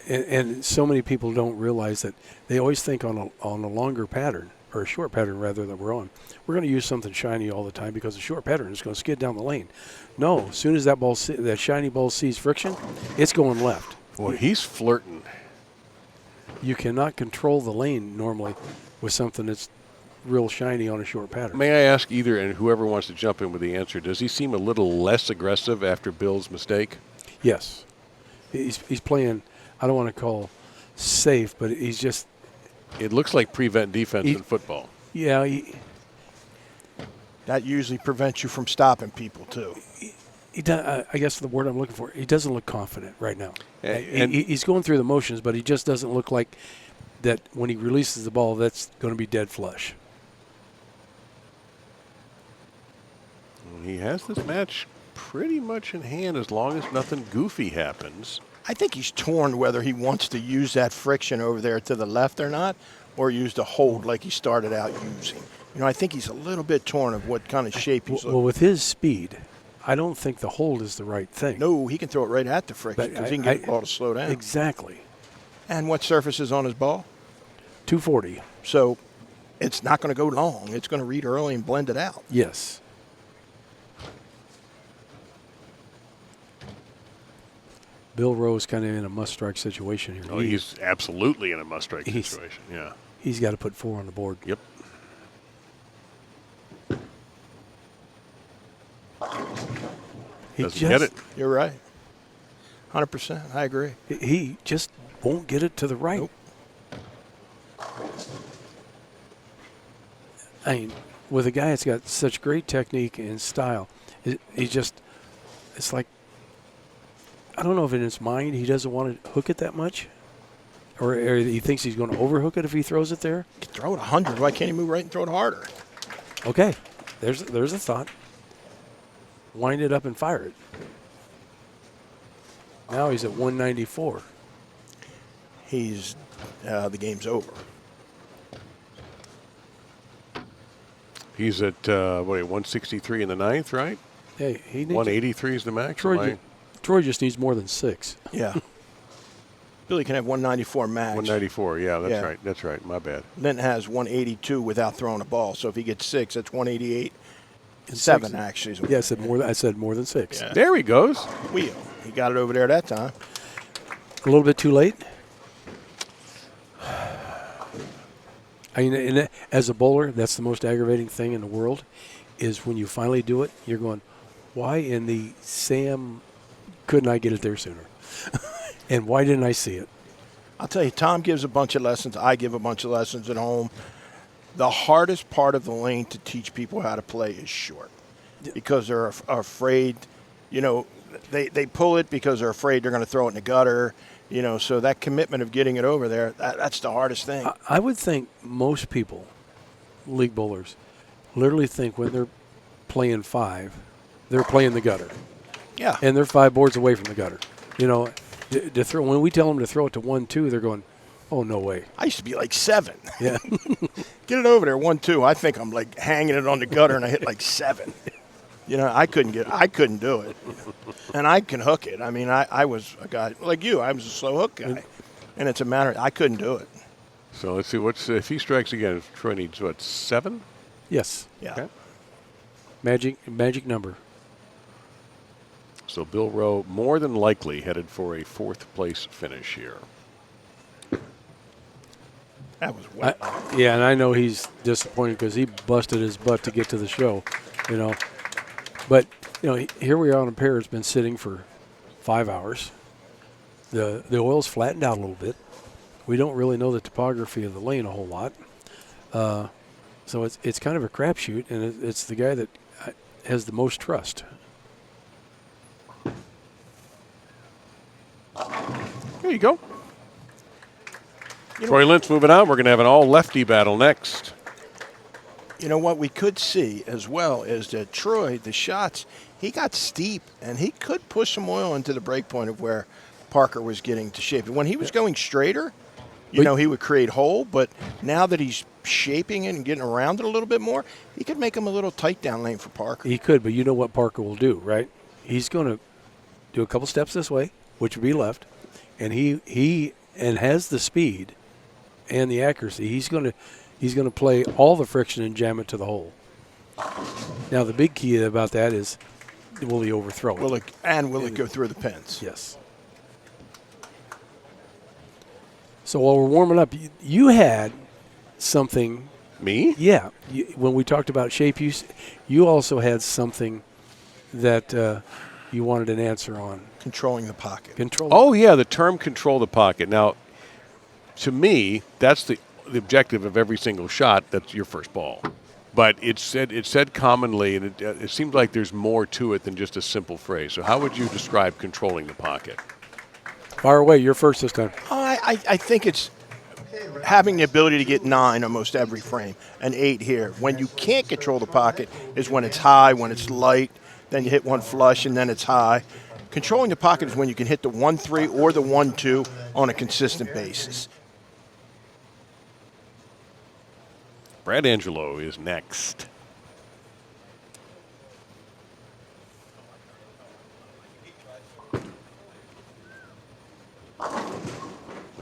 and so many people don't realize that they always think on a longer pattern, or a short pattern rather, that we're going to use something shiny all the time because the short pattern is going to skid down the lane. No, as soon as that shiny ball sees friction, it's going left. Boy, he's flirting. You cannot control the lane normally with something that's real shiny on a short pattern. May I ask either, and whoever wants to jump in with the answer, does he seem a little less aggressive after Bill's mistake? Yes. He's playing, I don't want to call safe, but he's just. It looks like prevent defense in football. Yeah. That usually prevents you from stopping people, too. I guess the word I'm looking for, he doesn't look confident right now. And He's going through the motions, but he just doesn't look like that when he releases the ball, that's going to be dead flush. he has this match pretty much in hand as long as nothing goofy happens. I think he's torn whether he wants to use that friction over there to the left or not, or use the hold like he started out using. I think he's a little bit torn of what kind of shape he's looking. Well, with his speed, I don't think the hold is the right thing. No, he can throw it right at the friction because he can get the ball to slow down. Exactly. And what surface is on his ball? 240. So it's not going to go long. It's going to read early and blend it out. Yes. Bill Rowe's kind of in a must-strike situation here. Oh, he's absolutely in a must-strike situation, yeah. He's got to put 4 on the board. Yep. Doesn't get it. You're right. 100%. I agree. He just won't get it to the right. Nope. I mean, with a guy that's got such great technique and style, it's like, I don't know if in his mind he doesn't want to hook it that much, or he thinks he's going to overhook it if he throws it there. He can throw it 100. Why can't he move right and throw it harder? Okay, there's a thought. Wind it up and fire it. Now he's at 194. The game's over. He's at 163 in the ninth, right? Hey, he needs 183 is the max. Troy just needs more than 6. Yeah. Billy can have 194 max. 194, yeah, that's Yeah. right. That's right. My bad. Lint has 182 without throwing a ball. So if he gets 6, that's 188. 7 actually. Is Yeah, I said more than 6. Yeah. There he goes. Wheel. He got it over there that time. A little bit too late. I mean, as a bowler, that's the most aggravating thing in the world, is when you finally do it, you're going, why in the Sam couldn't I get it there sooner? And why didn't I see it? I'll tell you, Tom gives a bunch of lessons. I give a bunch of lessons at home. The hardest part of the lane to teach people how to play is short, because they're afraid, they pull it because they're afraid they're going to throw it in the gutter. So that commitment of getting it over there, that's the hardest thing. I would think most people, league bowlers, literally think when they're playing 5, they're playing the gutter. Yeah. And they're 5 boards away from the gutter. To throw, when we tell them to throw it to 1-2, they're going, Oh, no way. I used to be like 7. Yeah. Get it over there, 1-2. I think I'm like hanging it on the gutter, and I hit like 7. You know, I couldn't do it. And I can hook it. I mean, I was a guy like you. I was a slow hook guy. And it's a matter, I couldn't do it. So let's see, if he strikes again, Troy needs, what, 7? Yes. Yeah. Okay. Magic number. So Bill Rowe more than likely headed for a 4th place finish here. That was wet. Yeah, and I know he's disappointed because he busted his butt to get to the show, you know. But, you know, here we are on a pair that's been sitting for 5 hours. The oil's flattened out a little bit. We don't really know the topography of the lane a whole lot. So it's kind of a crapshoot, and it's the guy that has the most trust. There you go. Troy Lint's moving on. We're going to have an all-lefty battle next. You know what we could see as well is that Troy, the shots, he got steep, and he could push some oil into the break point of where Parker was getting to shape. When he was going straighter, you know, he would create hole, but now that he's shaping it and getting around it a little bit more, he could make him a little tight down lane for Parker. He could, but you know what Parker will do, right? He's going to do a couple steps this way, which would be left, and he has the speed and the accuracy. He's going to play all the friction and jam it to the hole. Now the big key about that is, will he overthrow it? Will it go through the pins? Yes. So while we're warming up, you had something. Me? Yeah. When we talked about shape, you also had something that you wanted an answer on. Controlling the pocket. Oh, yeah, the term control the pocket. Now, to me, that's the objective of every single shot. That's your first ball. But it's said commonly, and it seems like there's more to it than just a simple phrase. So how would you describe controlling the pocket? Fire away. You're first this time. I think it's having the ability to get 9 almost every frame, and 8 here. When you can't control the pocket is when it's high, when it's light, then you hit one flush, and then it's high. Controlling the pocket is when you can hit the 1-3 or the 1-2 on a consistent basis. Brad Angelo is next.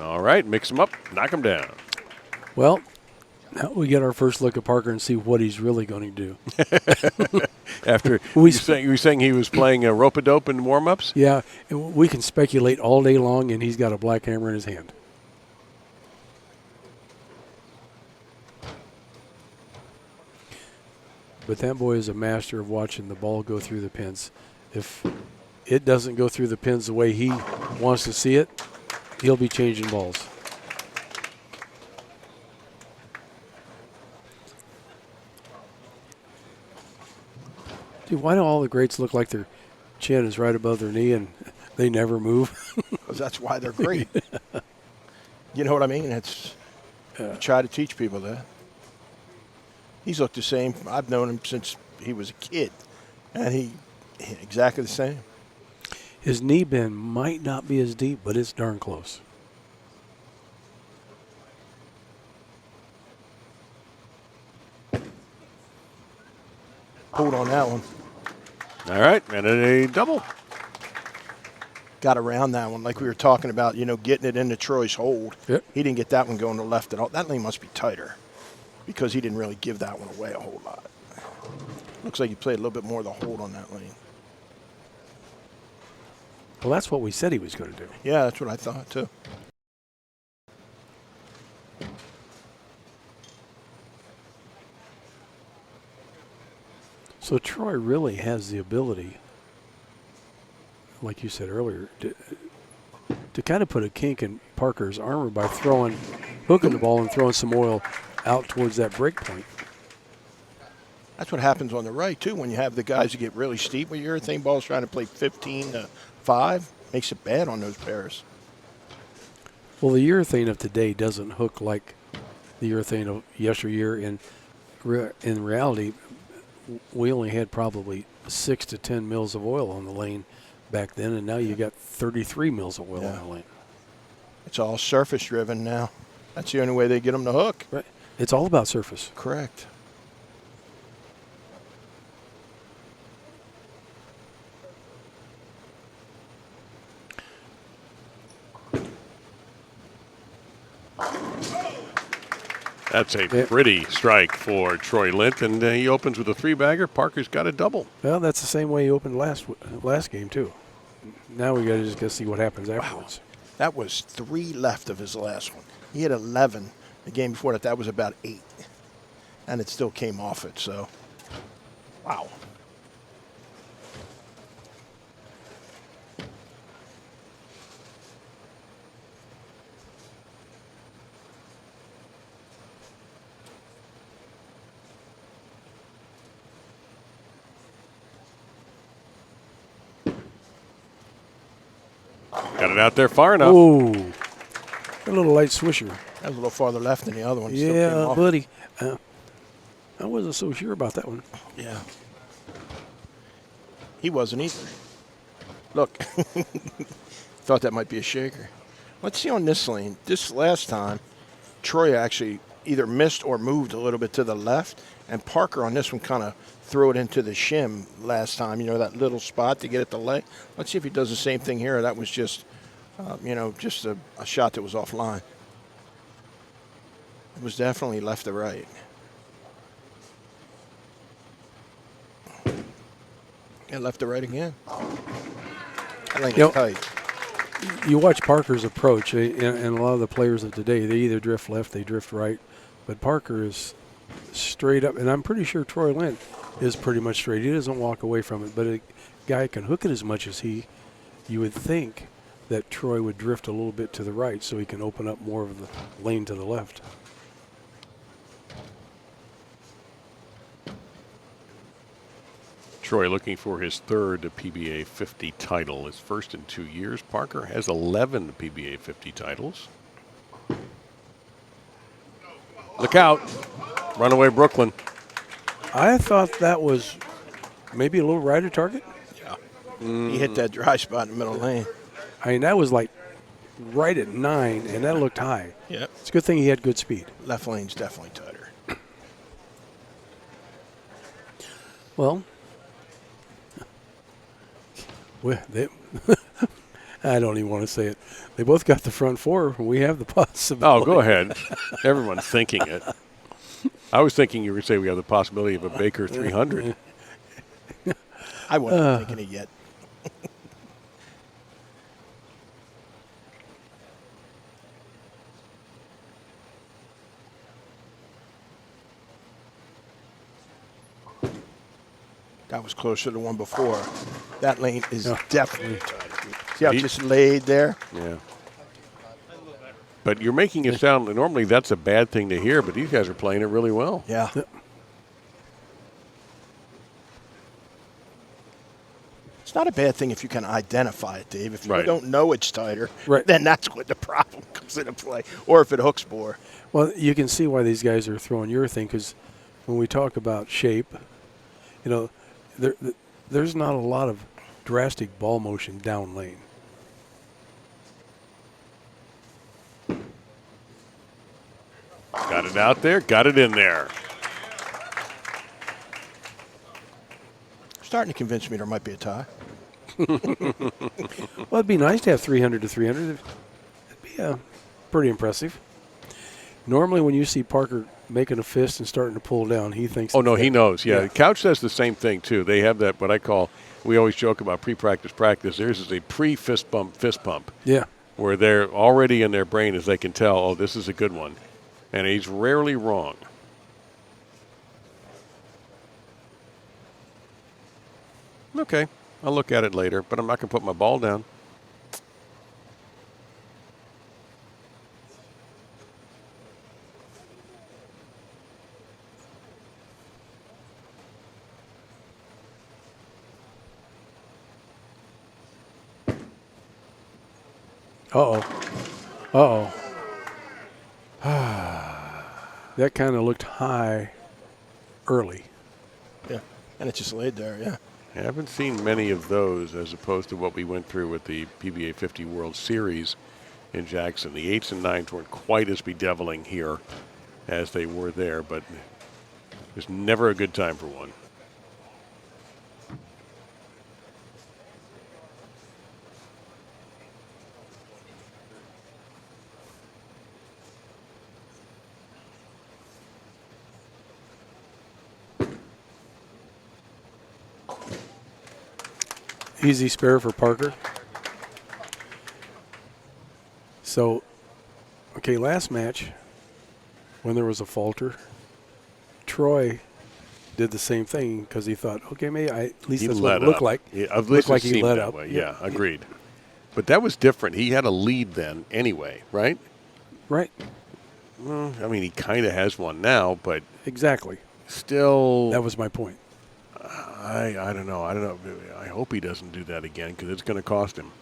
All right, mix them up, knock them down. Well, now we get our first look at Parker and see what he's really going to do. After you were saying he was playing a rope-a-dope in warm-ups? Yeah, we can speculate all day long, and he's got a black hammer in his hand. But that boy is a master of watching the ball go through the pins. If it doesn't go through the pins the way he wants to see it, he'll be changing balls. Dude, why do all the greats look like their chin is right above their knee and they never move? Because that's why they're great. You know what I mean? It's I try to teach people that. He's looked the same. I've known him since he was a kid, and he exactly the same. His knee bend might not be as deep, but it's darn close. Hold on that one. All right, and a double. Got around that one like we were talking about, you know, getting it into Troy's hold. Yep. He didn't get that one going to left at all. That lane must be tighter because he didn't really give that one away a whole lot. Looks like he played a little bit more of the hold on that lane. Well, that's what we said he was going to do. Yeah, that's what I thought, too. So Troy really has the ability, like you said earlier, to kind of put a kink in Parker's armor by hooking the ball and throwing some oil out towards that break point. That's what happens on the right, too, when you have the guys who get really steep with urethane balls trying to play 15-5. Makes it bad on those pairs. Well, the urethane of today doesn't hook like the urethane of yesteryear. In reality, we only had probably 6 to 10 mils of oil on the lane back then, and now you got 33 mils of oil on the lane. It's all surface driven now. That's the only way they get them to hook. Right. It's all about surface. Correct. That's a pretty strike for Troy Lint, and he opens with a 3-bagger. Parker's got a double. Well, that's the same way he opened last game too. Now we got to just go see what happens afterwards. That was 3 left of his last one. He had 11 the game before that. That was about 8. And it still came off it, so. Wow. Got it out there far enough. Ooh, a little light swisher. That was a little farther left than the other one. It still came Yeah, off. buddy. I wasn't so sure about that one. Yeah. He wasn't either. Look. Thought that might be a shaker. Let's see on this lane. This last time, Troy actually either missed or moved a little bit to the left, and Parker on this one kind of threw it into the shim last time, you know, that little spot to get it to lay. Let's see if he does the same thing here. That was just, just a shot that was offline. It was definitely left to right. Yeah, left to right again. I think it's tight. You watch Parker's approach, and a lot of the players of today, they either drift left, they drift right, but Parker is straight up, and I'm pretty sure Troy Lint is pretty much straight. He doesn't walk away from it, but a guy can hook it as much as you would think that Troy would drift a little bit to the right so he can open up more of the lane to the left. Troy looking for his 3rd PBA 50 title, his first in 2 years. Parker has 11 PBA 50 titles. Look out. Runaway Brooklyn. I thought that was maybe a little right at target. Yeah. He hit that dry spot in the middle lane. I mean, that was like right at 9, and that looked high. Yep. It's a good thing he had good speed. Left lane's definitely tighter. Well, I don't even want to say it. They both got the front 4. We have the possibility. Oh, go ahead. Everyone's thinking it. I was thinking you were going to say we have the possibility of a Baker 300. I wasn't thinking it yet. That was closer to the one before. That lane is definitely tight. See how it just laid there? Yeah. But you're making it sound, normally that's a bad thing to hear, but these guys are playing it really well. Yeah. It's not a bad thing if you can identify it, Dave. If you don't know it's tighter, then that's when the problem comes into play. Or if it hooks more. Well, you can see why these guys are throwing urethane, because when we talk about shape, you know, there's not a lot of drastic ball motion down lane. Got it out there, got it in there. Starting to convince me there might be a tie. Well, it'd be nice to have 300 to 300. It'd be pretty impressive. Normally when you see Parker making a fist and starting to pull down, he thinks. Oh, no, he knows. Yeah. Couch says the same thing, too. They have that, what I call, we always joke about pre-practice practice. Theirs is a pre-fist pump. Yeah. Where they're already in their brain as they can tell, oh, this is a good one. And he's rarely wrong. Okay, I'll look at it later, but I'm not going to put my ball down. Uh-oh. That kind of looked high early. Yeah, and it just laid there, yeah. I haven't seen many of those as opposed to what we went through with the PBA 50 World Series. in Jackson. The 8s and 9s weren't quite as bedeviling here as they were there, but it's never a good time for one. Easy spare for Parker. So, okay, last match, when there was a falter, Troy did the same thing because he thought, okay, maybe at least that's what it looked like. Yeah, at least like it he seemed let that up. way. Yeah, agreed. But that was different. He had a lead then anyway, right? Right. Well, I mean, he kind of has one now, but Exactly. still. That was my point. I don't know. I don't know. I hope he doesn't do that again because it's going to cost him.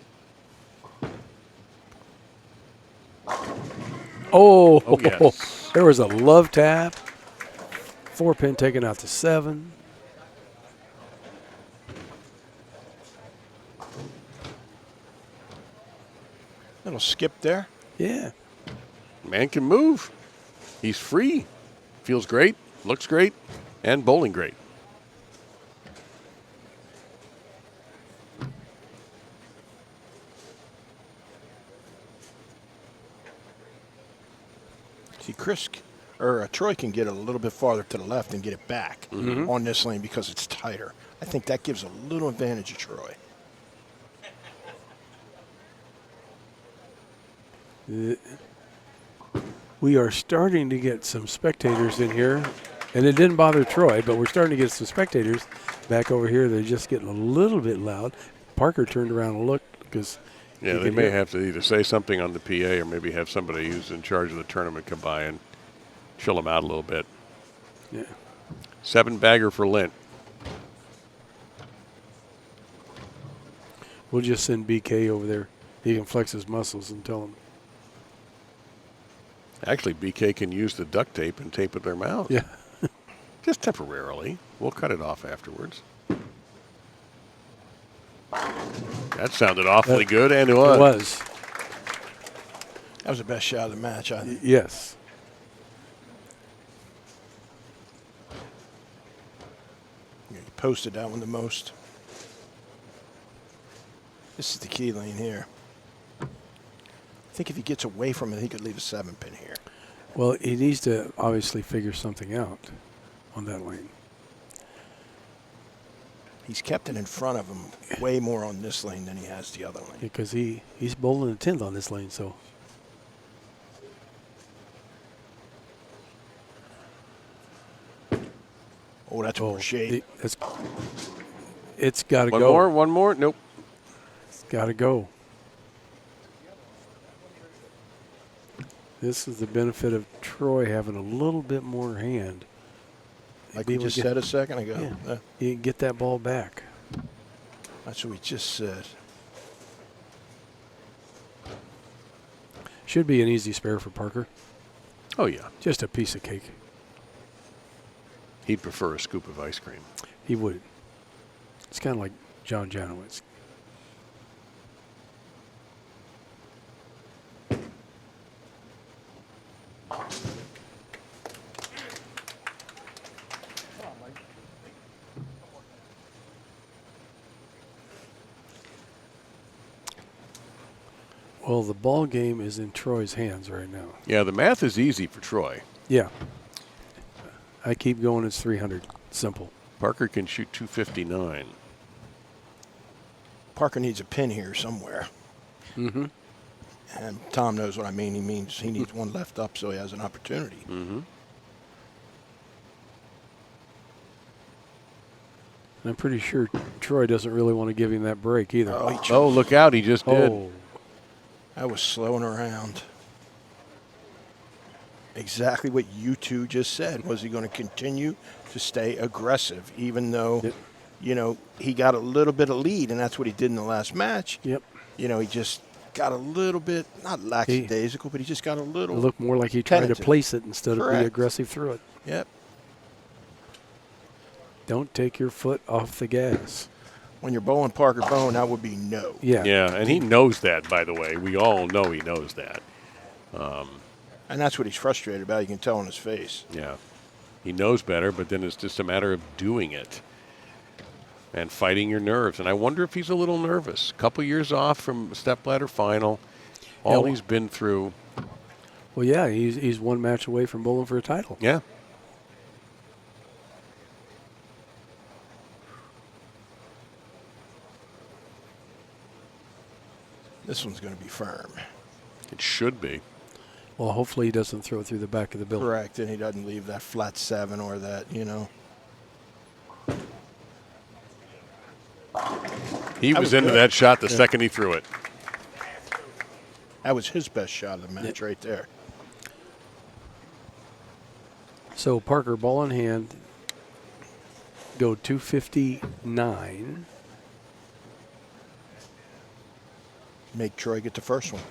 Oh, yes. There was a love tap. 4-pin taken out to 7. Little skip there. Yeah. Man can move. He's free. Feels great. Looks great. And bowling great. See, Troy can get a little bit farther to the left and get it back on this lane because it's tighter. I think that gives a little advantage to Troy. We are starting to get some spectators in here, and it didn't bother Troy, but we're starting to get some spectators back over here. They're just getting a little bit loud. Parker turned around and looked because yeah, they may have to either say something on the PA or maybe have somebody who's in charge of the tournament come by and chill them out a little bit. Yeah. 7-bagger for Lint. We'll just send BK over there. He can flex his muscles and tell him. Actually, BK can use the duct tape and tape it their mouth. Yeah. Just temporarily. We'll cut it off afterwards. That sounded awfully good, and it was. It was. That was the best shot of the match, I think. Yes. He posted that one the most. This is the key lane here. I think if he gets away from it, he could leave a 7-pin here. Well, he needs to obviously figure something out on that lane. He's kept it in front of him way more on this lane than he has the other lane. Because he's bowling a 10th on this lane, so. Oh, that's more shade. It's got to go. One more? Nope. It's got to go. This is the benefit of Troy having a little bit more hand. Like we just said a second ago. Yeah. You can get that ball back. That's what we just said. Should be an easy spare for Parker. Oh, yeah. Just a piece of cake. He'd prefer a scoop of ice cream. He would. It's kind of like John Janowitz. Well, the ball game is in Troy's hands right now. Yeah, the math is easy for Troy. Yeah. I keep going. It's 300. Simple. Parker can shoot 259. Parker needs a pin here somewhere. Mm-hmm. And Tom knows what I mean. He means he needs one left up so he has an opportunity. Mm-hmm. I'm pretty sure Troy doesn't really want to give him that break either. Oh, look out. He just did. Oh. I was slowing around. Exactly what you two just said. Was he going to continue to stay aggressive even though, Yep. you know, he got a little bit of lead, and that's what he did in the last match. Yep. You know, he just got a little bit, not lackadaisical, but he just got a little. It looked more like he tried tentative. to place it instead of Correct. be aggressive through it. Yep. Don't take your foot off the gas. When you're bowling Parker Bohn, that would be no. Yeah. Yeah, and he knows that, by the way. We all know he knows that. And that's what he's frustrated about. You can tell in his face. Yeah. He knows better, but then it's just a matter of doing it and fighting your nerves. And I wonder if he's a little nervous. A couple years off from Stepladder final, all he's been through. Well, yeah, he's one match away from bowling for a title. Yeah. This one's going to be firm. It should be. Well, hopefully he doesn't throw it through the back of the bill. Correct, and he doesn't leave that flat 7 or that, He was was into good. that shot the second he threw it. That was his best shot of the match right there. So Parker, ball in hand, go 259. Make Troy get the first one.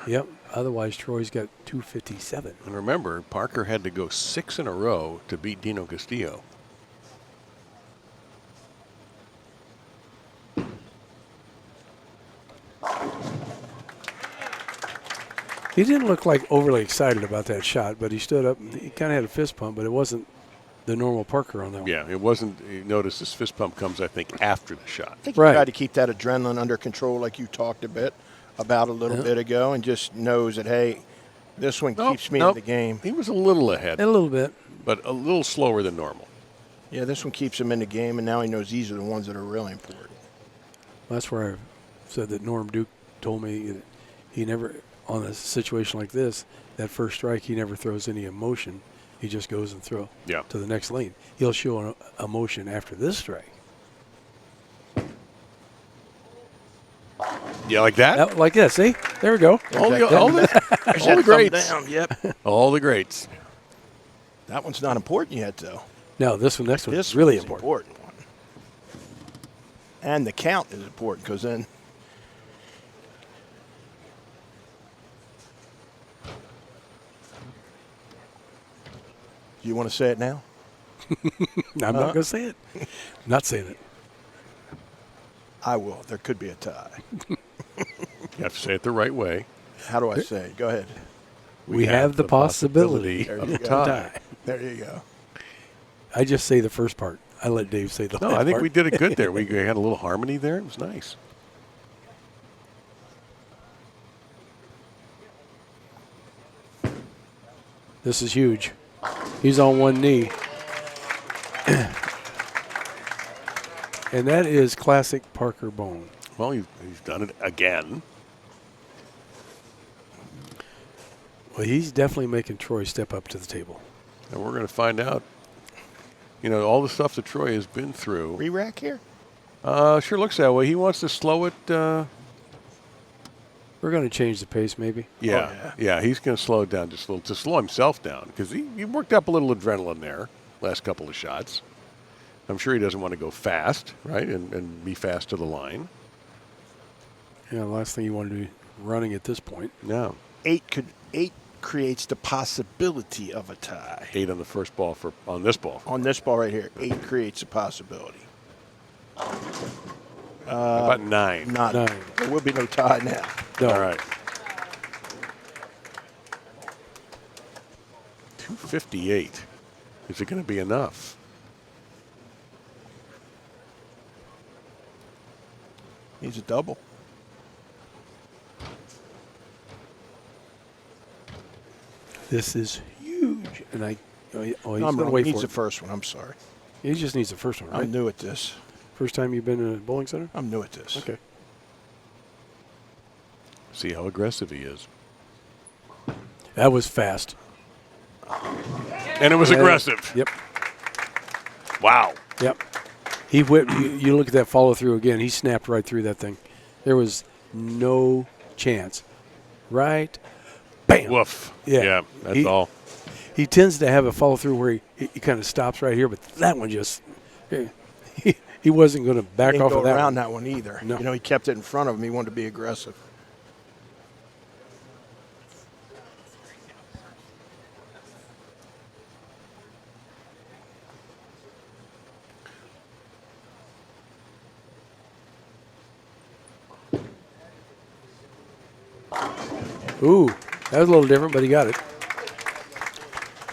Yep. Otherwise, Troy's got 257. And remember, Parker had to go 6 in a row to beat Dino Castillo. He didn't look like overly excited about that shot, but he stood up and he kind of had a fist pump, but it wasn't the normal Parker on that one. Yeah, it wasn't. You notice this fist pump comes, I think, after the shot. I think Right. he tried to keep that adrenaline under control like you talked about a little bit ago, and just knows that, hey, this one keeps me in the game. He was a little ahead, A little bit. but a little slower than normal. Yeah, this one keeps him in the game, and now he knows these are the ones that are really important. That's where I said that Norm Duke told me that he never, on a situation like this, that first strike, he never throws any emotion. He just goes and throw to the next lane. He'll show an emotion after this strike. Yeah, like that? Like this, see? There we go. All There's the that greats. thumb down, yep. All the greats. That one's not important yet, though. No, this one, next one This is really one's important. one. And the count is important, because then do you want to say it now? I'm not going to say it. Not saying it. I will. There could be a tie. You have to say it the right way. How do I say it? Go ahead. We have the possibility There of you a go. tie. There you go. I just say the first part. I let Dave say the No, last I think part. we did it good there. We had a little harmony there. It was nice. This is huge. He's on one knee. And that is classic Parker Bohn. Well, he's done it again. Well, he's definitely making Troy step up to the table. And we're going to find out. You know, all the stuff that Troy has been through. Re-rack here? Sure looks that way. He wants to slow it. We're going to change the pace, maybe. Yeah, he's going to slow it down just a little to slow himself down because he worked up a little adrenaline there last couple of shots. I'm sure he doesn't want to go fast, right, and be fast to the line. Yeah, the last thing you want to be running at this point. No. 8 creates the possibility of a tie. 8 on the first ball on this ball. On this ball right here, 8 creates a possibility. How about 9? Not. 9. There will be no tie now. No. All right. 258. Is it going to be enough? He's a double. This is huge. And he's No, going to he wait needs for the it. first one. I'm sorry. He just needs the first one, right? I'm new at this. First time you've been in a bowling center? I'm new at this. Okay. See how aggressive he is. That was fast. And it was aggressive. Yep. Wow. Yep. He whipped. You look at that follow through again. He snapped right through that thing. There was no chance. Right. Bam. Woof. Yeah. That's all. He tends to have a follow through where he kind of stops right here, but that one just he wasn't going to back He didn't off go of that around one. that one either. No. You know, he kept it in front of him. He wanted to be aggressive. Ooh, that was a little different, but he got it.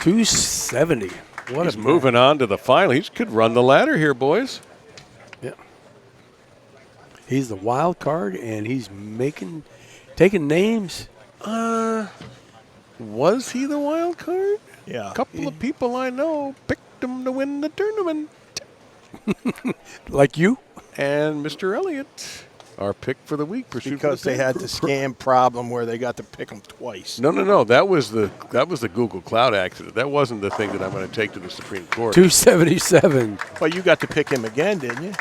270. What He's a moving on to the final. He could run the ladder here, boys. Yeah. He's the wild card, and he's taking names. Was he the wild card? Yeah. A couple of people I know picked him to win the tournament. Like you? And Mr. Elliott, our pick for the week. Because they had the scam problem where they got to pick them twice. No. That was the Google Cloud accident. That wasn't the thing that I'm going to take to the Supreme Court. 277 Well, you got to pick him again, didn't you?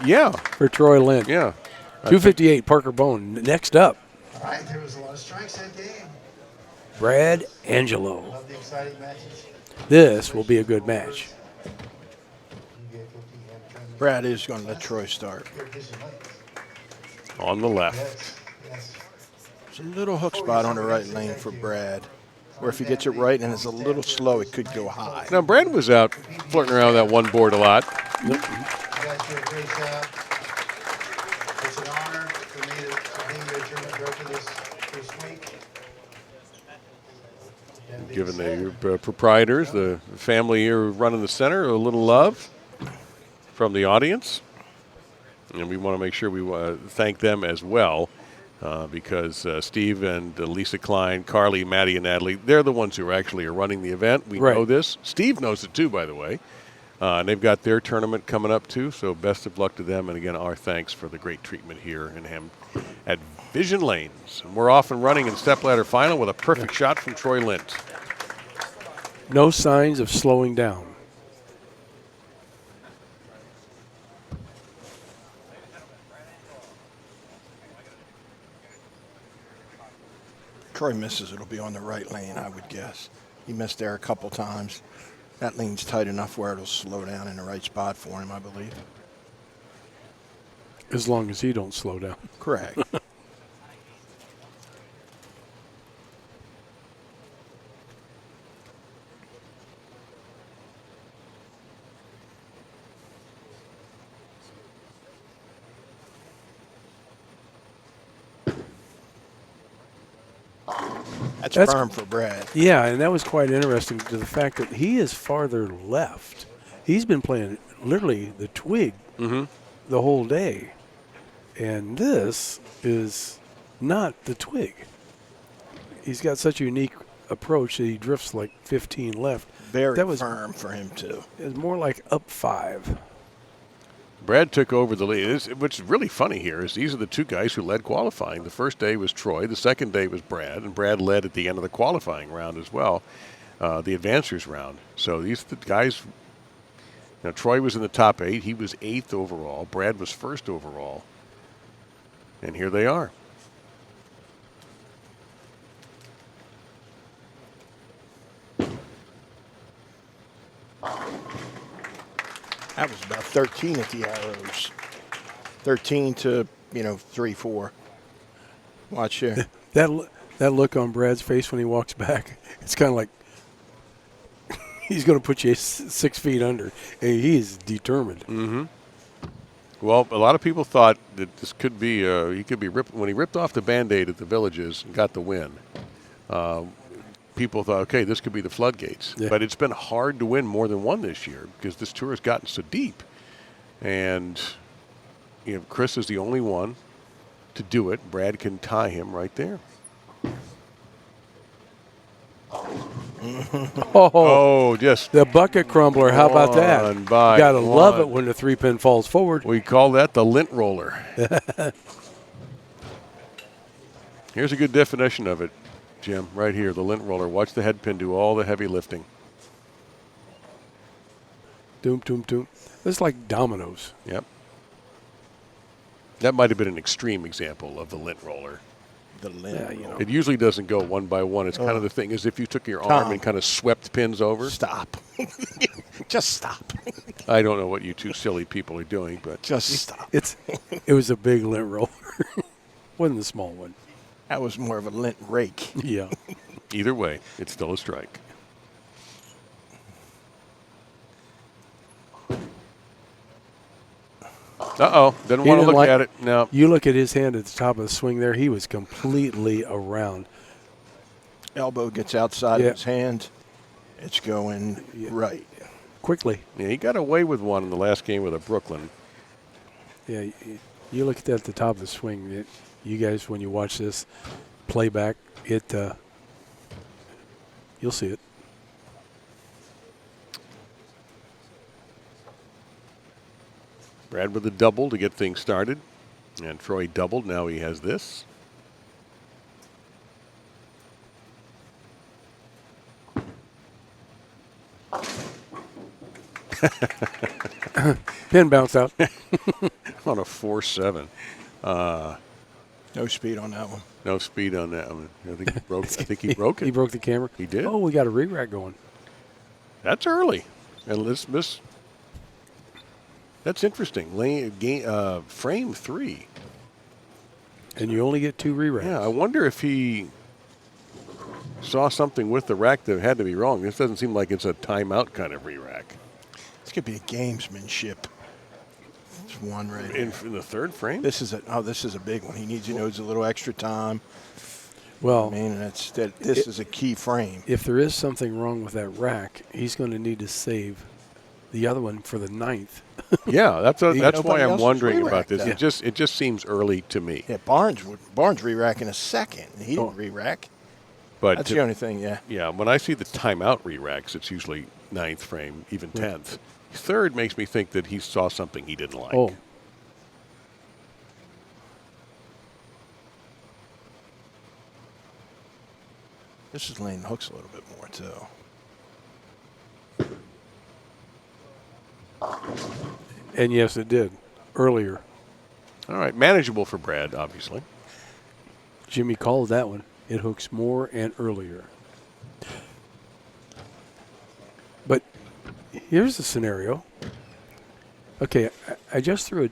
Yeah. for Troy Lint. Yeah. 258, Parker Bohn. Next up, All right, there was a lot of strikes that game. Brad Angelo. Love the exciting matches. This will be a good match. PBA50 Hamtramck. Brad is going to let Troy start. Here, kiss your legs. On the left. Yes. There's a little hook spot on the right lane for Brad, where if he gets it right and it's a little slow, it could go high. Now, Brad was out flirting around that one board a lot. You guys did a great job. It's an honor for me to be your tournament director this week. That being Giving said, the proprietors, the family here running the center, a little love from the audience. And we want to make sure we thank them as well because Steve and Lisa Klein, Carly, Maddie, and Natalie, they're the ones who are running the event. We Right. know this. Steve knows it too, by the way. And they've got their tournament coming up too, so best of luck to them. And again, our thanks for the great treatment here in at Vision Lanes. And we're off and running in Stepladder final with a perfect shot from Troy Lint. No signs of slowing down. Troy misses, it'll be on the right lane, I would guess. He missed there a couple times. That lane's tight enough where it'll slow down in the right spot for him, I believe. As long as he don't slow down. Correct. That's firm for Brad. Yeah, and that was quite interesting to the fact that he is farther left. He's been playing literally the twig the whole day. And this is not the twig. He's got such a unique approach that he drifts like 15 left. Very that was firm for him, too. It was more like up 5. Brad took over the lead. What's really funny here is these are the two guys who led qualifying. The first day was Troy. The second day was Brad, and Brad led at the end of the qualifying round as well, the advancers round. So these the guys. Now Troy was in the top 8. He was 8th overall. Brad was 1st overall, and here they are. That was about 13 at the arrows. 13 to, 3-4. Watch here. That look on Brad's face when he walks back, it's kind of like he's going to put you 6 feet under. And he is determined. Mm-hmm. Well, a lot of people thought that this could be he could be ripped when he ripped off the Band-Aid at the Villages and got the win. People thought, okay, this could be the floodgates. Yeah. But it's been hard to win more than one this year because this tour has gotten so deep. And Chris is the only one to do it. Brad can tie him right there. Oh, just the bucket crumbler. How about that? one by Gotta love one. it when the 3-pin falls forward. We call that the lint roller. Here's a good definition of it, Jim, right here, the lint roller. Watch the head pin do all the heavy lifting. Doom, doom, doom. It's like dominoes. Yep. That might have been an extreme example of the lint roller. The lint. Yeah, It usually doesn't go one by one. It's kind of the thing as if you took your arm Tom. and kind of swept pins over. Stop. Just stop. I don't know what you two silly people are doing, but Just stop. It was a big lint roller. Wasn't the small one. That was more of a lint rake. Yeah. either way, it's still a strike. Uh-oh. Didn't He want to didn't look like- at it. No. You look at his hand at the top of the swing there, he was completely around. Elbow gets outside Yeah. of his hand. It's going right. Quickly. Yeah, he got away with one in the last game with a Brooklyn. Yeah, you look at that at the top of the swing. You guys, when you watch this playback, you'll see it. Brad with a double to get things started. And Troy doubled. Now he has this. Pin bounced out. On a 4-7. No speed on that one. No speed on that one. I think he broke, he broke it. He broke the camera. He did? Oh, we got a re-rack going. That's early. And let's miss. That's interesting. Frame 3. And you only get 2 re-racks. Yeah, I wonder if he saw something with the rack that had to be wrong. This doesn't seem like it's a timeout kind of re-rack. This could be a gamesmanship. It's one right In here. the third frame? This is a big one. He needs a little extra time. Well, I mean, this is a key frame. if there is something wrong with that rack, he's going to need to save the other one for the 9th. Yeah, that's why Nobody I'm else wondering was about this. re-racked It just seems early to me. Yeah, Barnes re-rack in a second. He didn't re-rack. But That's the only thing, yeah. yeah, when I see the timeout re-racks, it's usually 9th frame, even 10th. Third makes me think that he saw something he didn't like. Oh, This is laying the hooks a little bit more, too. and yes, it did earlier. All right, manageable for Brad, obviously. Jimmy called that one. It hooks more and earlier. But here's the scenario. Okay, I just threw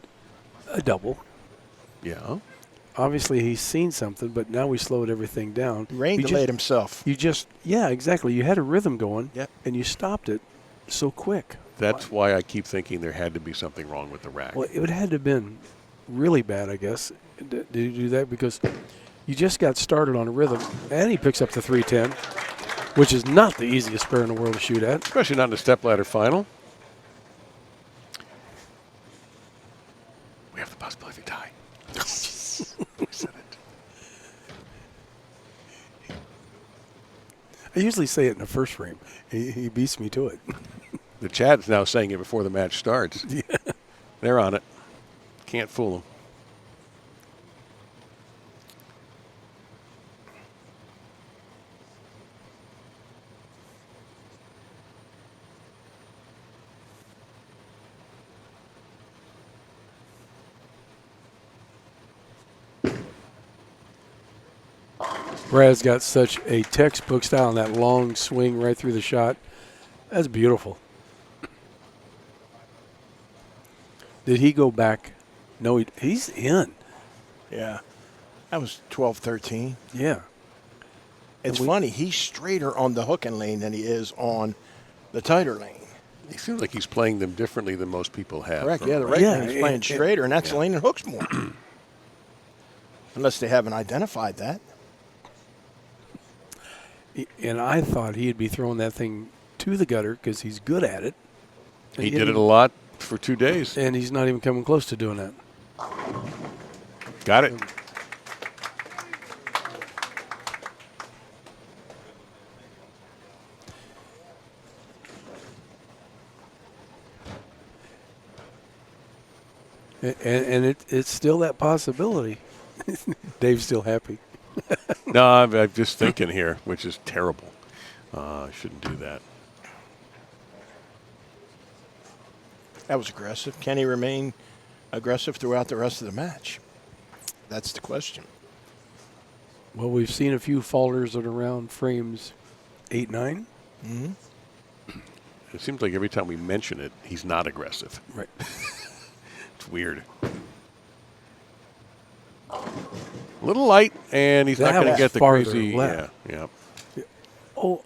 a double. Yeah. Obviously, he's seen something, but now we slowed everything down. Rain You delayed just- himself. Yeah, exactly. You had a rhythm going, Yep. and you stopped it so quick. That's why I keep thinking there had to be something wrong with the rack. Well, it would had to have been really bad, I guess. Did you do that? Because you just got started on a rhythm, and he picks up the 310, which is not the easiest pair in the world to shoot at. Especially not in a stepladder final. We have the possibility of a tie. We said it. I usually say it in the first frame. He beats me to it. The chat's now saying it before the match starts. Yeah. They're on it. Can't fool them. Brad's got such a textbook style on that long swing right through the shot. That's beautiful. Did he go back? No, he's in. Yeah. That was 12-13. Yeah. It's we- funny. He's straighter on the hooking lane than he is on the tighter lane. He seems like he's playing them differently than most people have. Correct. Yeah, the right Yeah, lane's playing and- straighter, and that's the lane that hooks more. Unless they haven't identified that. And I thought he'd be throwing that thing to the gutter because he's good at it. He did it a lot for 2 days. And he's not even coming close to doing that. Got it. And it's still that possibility. Dave's still happy. No, I'm just thinking here, which is terrible. I shouldn't do that. That was aggressive. Can he remain aggressive throughout the rest of the match? That's the question. Well, we've seen a few falters at around frames 8, 9. Mm-hmm. It seems like every time we mention it, he's not aggressive. Right. It's weird. A little light, and he's not That going to was get the farther crazy. left. Yeah. Oh.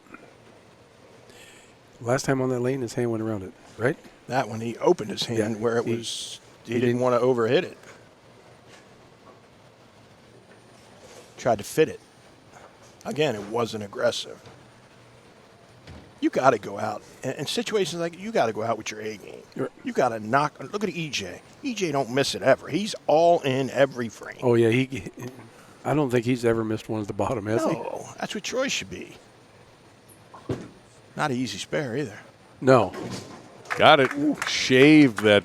Last time on that lane, his hand went around it, right? That one, he opened his hand Yeah, where it he- was he didn't want to overhit it. Tried to fit it. Again, it wasn't aggressive. You got to go out. In situations like you got to go out with your A game. You got to knock. Look at EJ. EJ don't miss it ever. He's all in every frame. Oh, yeah. I don't think he's ever missed one at the bottom, has he? No, that's what Troy should be. Not an easy spare either. No. Got it. Shaved that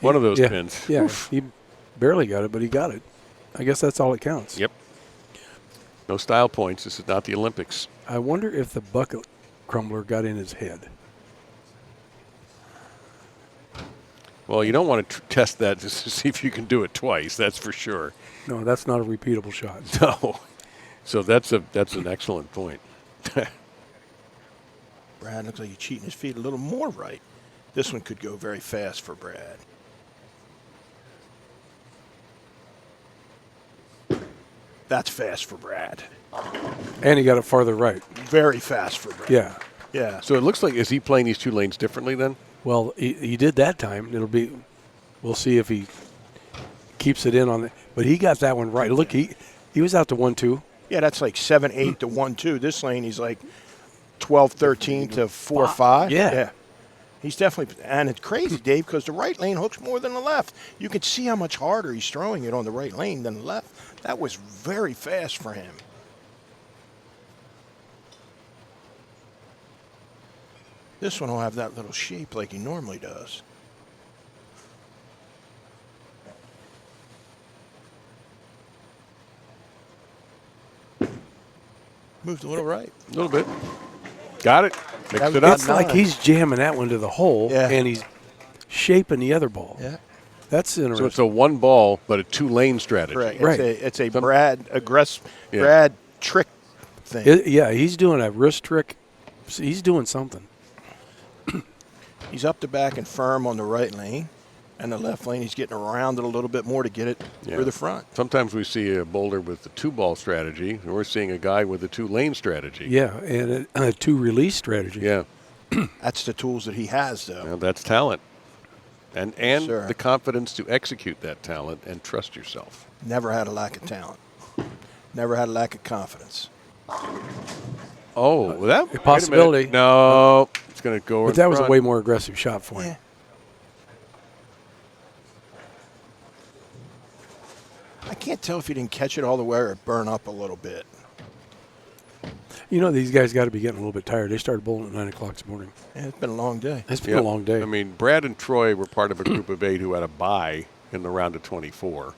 one of those pins. Yeah, he barely got it, but he got it. I guess that's all that counts. Yep. No style points. This is not the Olympics. I wonder if the bucket crumbler got in his head. Well, you don't want to test that just to see if you can do it twice. That's for sure. No, that's not a repeatable shot. No. So that's an excellent point. Brad looks like he's cheating his feet a little more right. This one could go very fast for Brad. That's fast for Brad. And he got it farther right. Very fast for Brad. Yeah. Yeah. So it looks like, is he playing these two lanes differently then? Well, he did that time. We'll see if he keeps it in on it. But he got that one right. Look, he was out to 1-2. Yeah, that's like 7-8 to 1-2. This lane, he's like 12-13 to 4-5. Yeah. He's definitely, and it's crazy, Dave, because the right lane hooks more than the left. You can see how much harder he's throwing it on the right lane than the left. That was very fast for him. This one will have that little shape like he normally does. Moved a little right. A little bit. Got it. Mixed it That's up. It's like he's jamming that one to the hole, and he's shaping the other ball. Yeah. That's interesting. So it's a one ball, but a two-lane strategy. Right. It's a Brad Brad trick thing. He's doing a wrist trick. He's doing something. He's up the back and firm on the right lane, and the left lane he's getting around it a little bit more to get it through the front. Sometimes we see a bowler with the two-ball strategy, and we're seeing a guy with a two-lane strategy. Yeah, and a two-release strategy. Yeah. That's the tools that he has, though. Well, that's talent. And Sure. the confidence to execute that talent and trust yourself. Never had a lack of talent. Never had a lack of confidence. Oh, well, that A possibility. wait a minute. No, it's going to go. But in that was a front. way more aggressive shot for him. Yeah. I can't tell if he didn't catch it all the way or it burn up a little bit. You know, these guys got to be getting a little bit tired. They started bowling at 9 o'clock this morning. Yeah, it's been a long day. It's been a long day. I mean, Brad and Troy were part of a group of 8 who had a bye in the round of 24,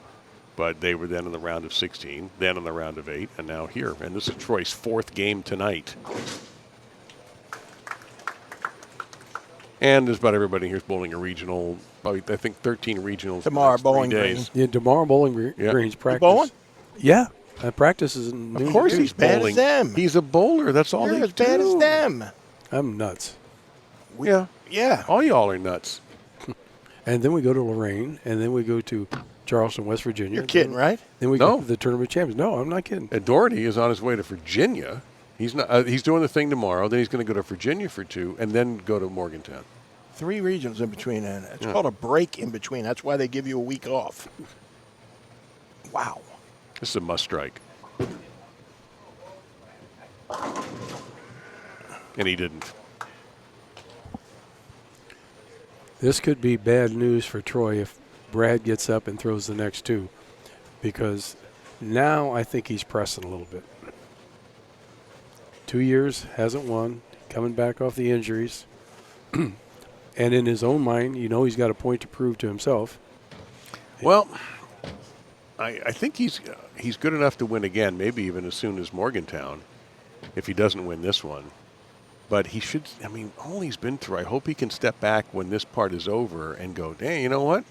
but they were then in the round of 16, then in the round of 8, and now here. And this is Troy's 4th game tonight. And there's about everybody here's bowling a regional. Probably, I think 13 regionals. Tomorrow, in the next 3 Bowling days. Yeah, tomorrow Bowling Yeah. Green's practice. bowling? Yeah, practice is in Of noon course to he's two. bad Bowling. as them. He's a bowler. That's all You're they as bad do. as them. I'm nuts. Yeah. Yeah. All y'all are nuts. And then we go to Lorraine, and then we go to Charleston, West Virginia. You're kidding, right? Then we No. go to the Tournament of Champions. No, I'm not kidding. And Doherty is on his way to Virginia. He's not. He's doing the thing tomorrow. Then he's going to go to Virginia for 2, and then go to Morgantown. 3 regions in between, and it's called a break in between. That's why they give you a week off. Wow. This is a must strike. And he didn't. This could be bad news for Troy if Brad gets up and throws the next 2, because now I think he's pressing a little bit. 2 years, hasn't won, coming back off the injuries. And in his own mind, you know he's got a point to prove to himself. Well, I think he's good enough to win again, maybe even as soon as Morgantown, if he doesn't win this one. But he should, I mean, all he's been through, I hope he can step back when this part is over and go, dang, you know what?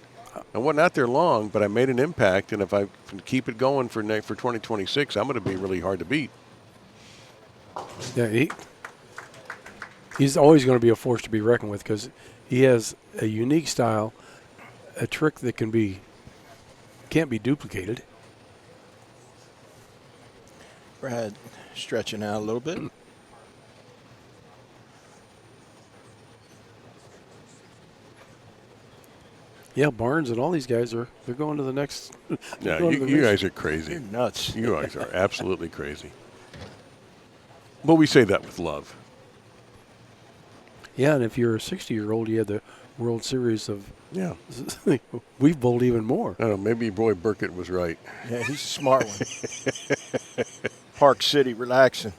I wasn't out there long, but I made an impact, and if I can keep it going for 2026, I'm going to be really hard to beat. Yeah, he's always going to be a force to be reckoned with, because he has a unique style, a trick that can't be duplicated. Brad stretching out a little bit. Yeah, Barnes and all these guys they're going to the next. Yeah, you guys are crazy. You're nuts. You guys are absolutely crazy. But we say that with love. Yeah, and if you're a 60-year-old, you had the World Series of. Yeah. We've bowled even more. I don't know, maybe Roy Burkett was right. Yeah, he's a smart one. Park City, relaxing.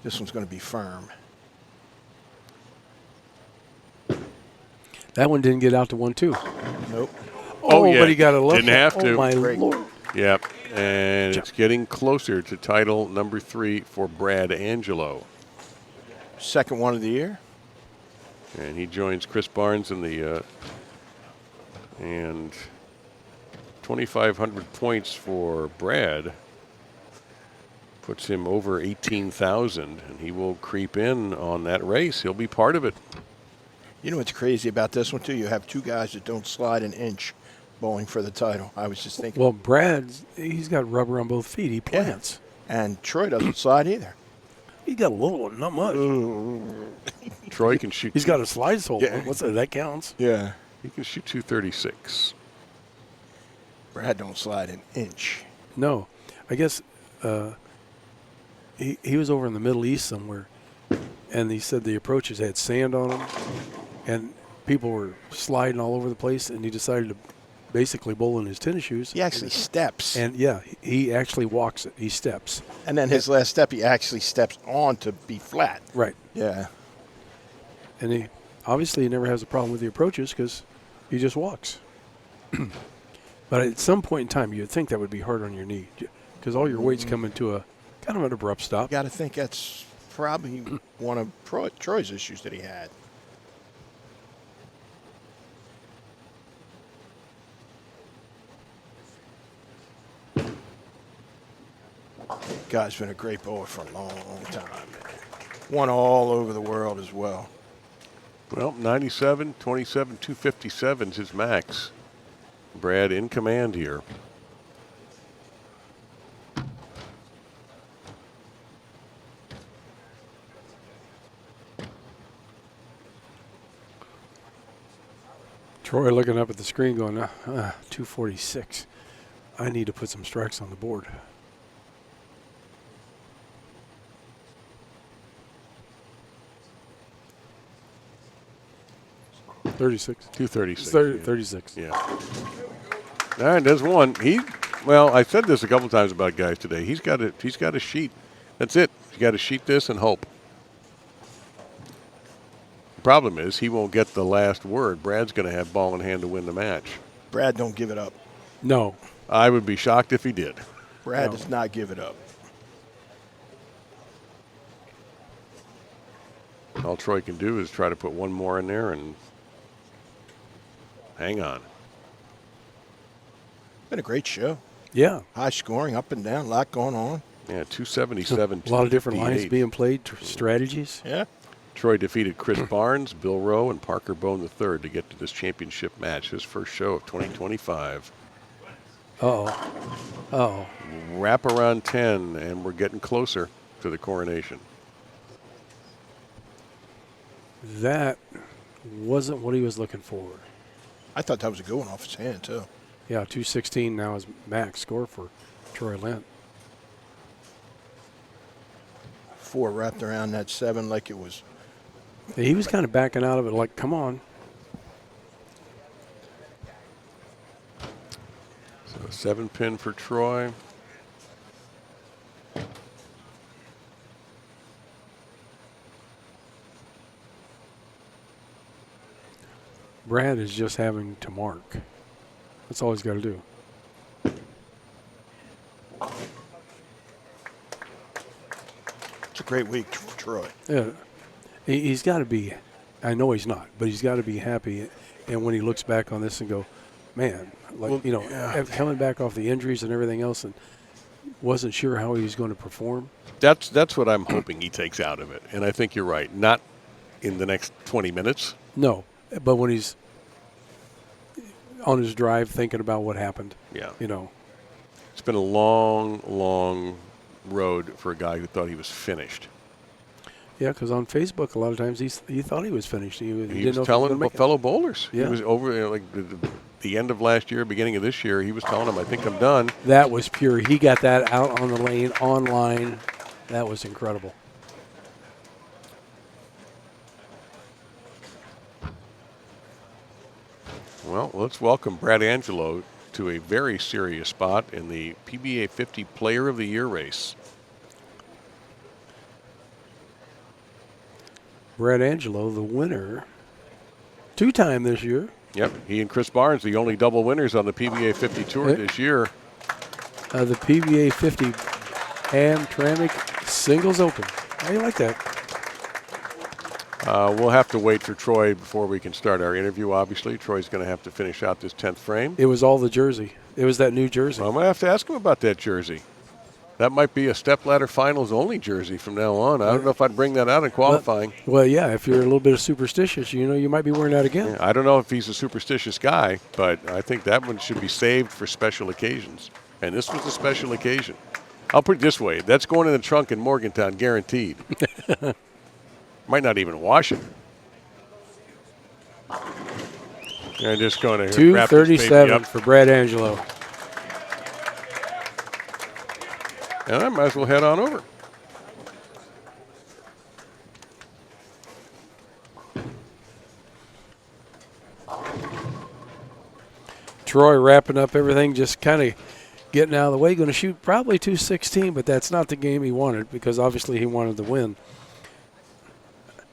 This one's going to be firm. That one didn't get out to 1-2. Nope. Oh, yeah. but he got a left. Didn't have to. Oh, my Great. Lord. Yep. And it's getting closer to title number 3 for Brad Angelo. Second one of the year. And he joins Chris Barnes in the and 2,500 points for Brad puts him over 18,000, and he will creep in on that race. He'll be part of it. You know what's crazy about this one, too? You have two guys that don't slide an inch bowling for the title. I was just thinking. Well, he's got rubber on both feet. He plants. Yeah. And Troy doesn't slide either. He got a little one, not much. Troy can shoot. He's got a slide hole. Yeah. What's that? That counts. Yeah. He can shoot 236. Brad don't slide an inch. No, I guess he was over in the Middle East somewhere, and he said the approaches had sand on them, and people were sliding all over the place, and he decided to basically bowl in his tennis shoes. He actually steps. And yeah, he actually walks it. He steps. And then his last step, he actually steps on to be flat. Right. Yeah. And he obviously never has a problem with the approaches because he just walks. But at some point in time, you'd think that would be hard on your knee because all your weight's coming to a kind of an abrupt stop. Got to think that's probably one of Troy's issues that he had. Guy's been a great bowler for a long time. Won all over the world as well. Well, 97, 27, 257 is his max. Brad in command here. Troy looking up at the screen going, 246. I need to put some strikes on the board. $36. 236. 36. Yeah. All right, there's one. Well, I said this a couple times about guys today. He's got a sheet. That's it. He's got to sheet this and hope. The problem is he won't get the last word. Brad's going to have ball in hand to win the match. Brad don't give it up. No. I would be shocked if he did. Brad does not give it up. All Troy can do is try to put one more in there and hang on. Been a great show. Yeah. High scoring, up and down, a lot going on. Yeah, 277. A lot of different lines 258. being played, strategies. Yeah. Troy defeated Chris Barnes, Bill Rowe, and Parker Bohn III to get to this championship match, his first show of 2025. Uh-oh. Wrap around 10, and we're getting closer to the coronation. That wasn't what he was looking for. I thought that was a good one off his hand, too. Yeah, 216 now is max score for Troy Lint. 4 wrapped around that 7 like it was. He was kind of backing out of it like, come on. So 7-pin for Troy. Brad is just having to mark. That's all he's got to do. It's a great week for Troy. Yeah. He's got to be, I know he's not, but he's got to be happy. And when he looks back on this and go, man, like, coming back off the injuries and everything else and wasn't sure how he was going to perform. That's what I'm hoping he takes out of it. And I think you're right. Not in the next 20 minutes. No, but when he's on his drive thinking about what happened. Yeah. It's been a long, long road for a guy who thought he was finished. Yeah, because on Facebook, a lot of times he thought he was finished. He He didn't know was if telling he was gonna make it. fellow bowlers. Yeah. He was over like the end of last year, beginning of this year. He was telling them, "I think I'm done." That was pure. He got that out on the lane, online. That was incredible. Well, let's welcome Brad Angelo to a very serious spot in the PBA50 Player of the Year race. Brad Angelo, the winner, 2-time this year. Yep, he and Chris Barnes, the only double winners on the PBA50 Tour this year. The PBA50 Hamtramck Singles Open. How do you like that? We'll have to wait for Troy before we can start our interview, obviously. Troy's going to have to finish out this 10th frame. It was all the jersey. It was that new jersey. I'm going to have to ask him about that jersey. That might be a Stepladder Finals only jersey from now on. I don't know if I'd bring that out in qualifying. Well, yeah, if you're a little bit of superstitious, you might be wearing that again. I don't know if he's a superstitious guy, but I think that one should be saved for special occasions. And this was a special occasion. I'll put it this way. That's going in the trunk in Morgantown, guaranteed. Might not even wash it. I'm just going to wrap this baby 237 up. for Brad Angelo. And I might as well head on over. Troy wrapping up everything, just kind of getting out of the way. Going to shoot probably 216, but that's not the game he wanted because obviously he wanted to win.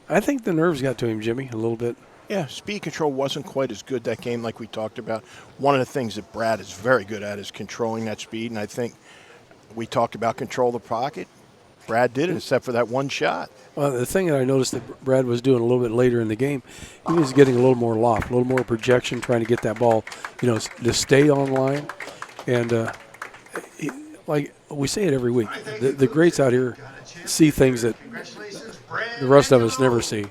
I think the nerves got to him, Jimmy, a little bit. Yeah, speed control wasn't quite as good that game like we talked about. One of the things that Brad is very good at is controlling that speed, and I think we talked about control the pocket. Brad did it, except for that one shot. Well, the thing that I noticed that Brad was doing a little bit later in the game, he was getting a little more loft, a little more projection, trying to get that ball, to stay on line. And like we say it every week, the greats out here see things that the rest of us never see.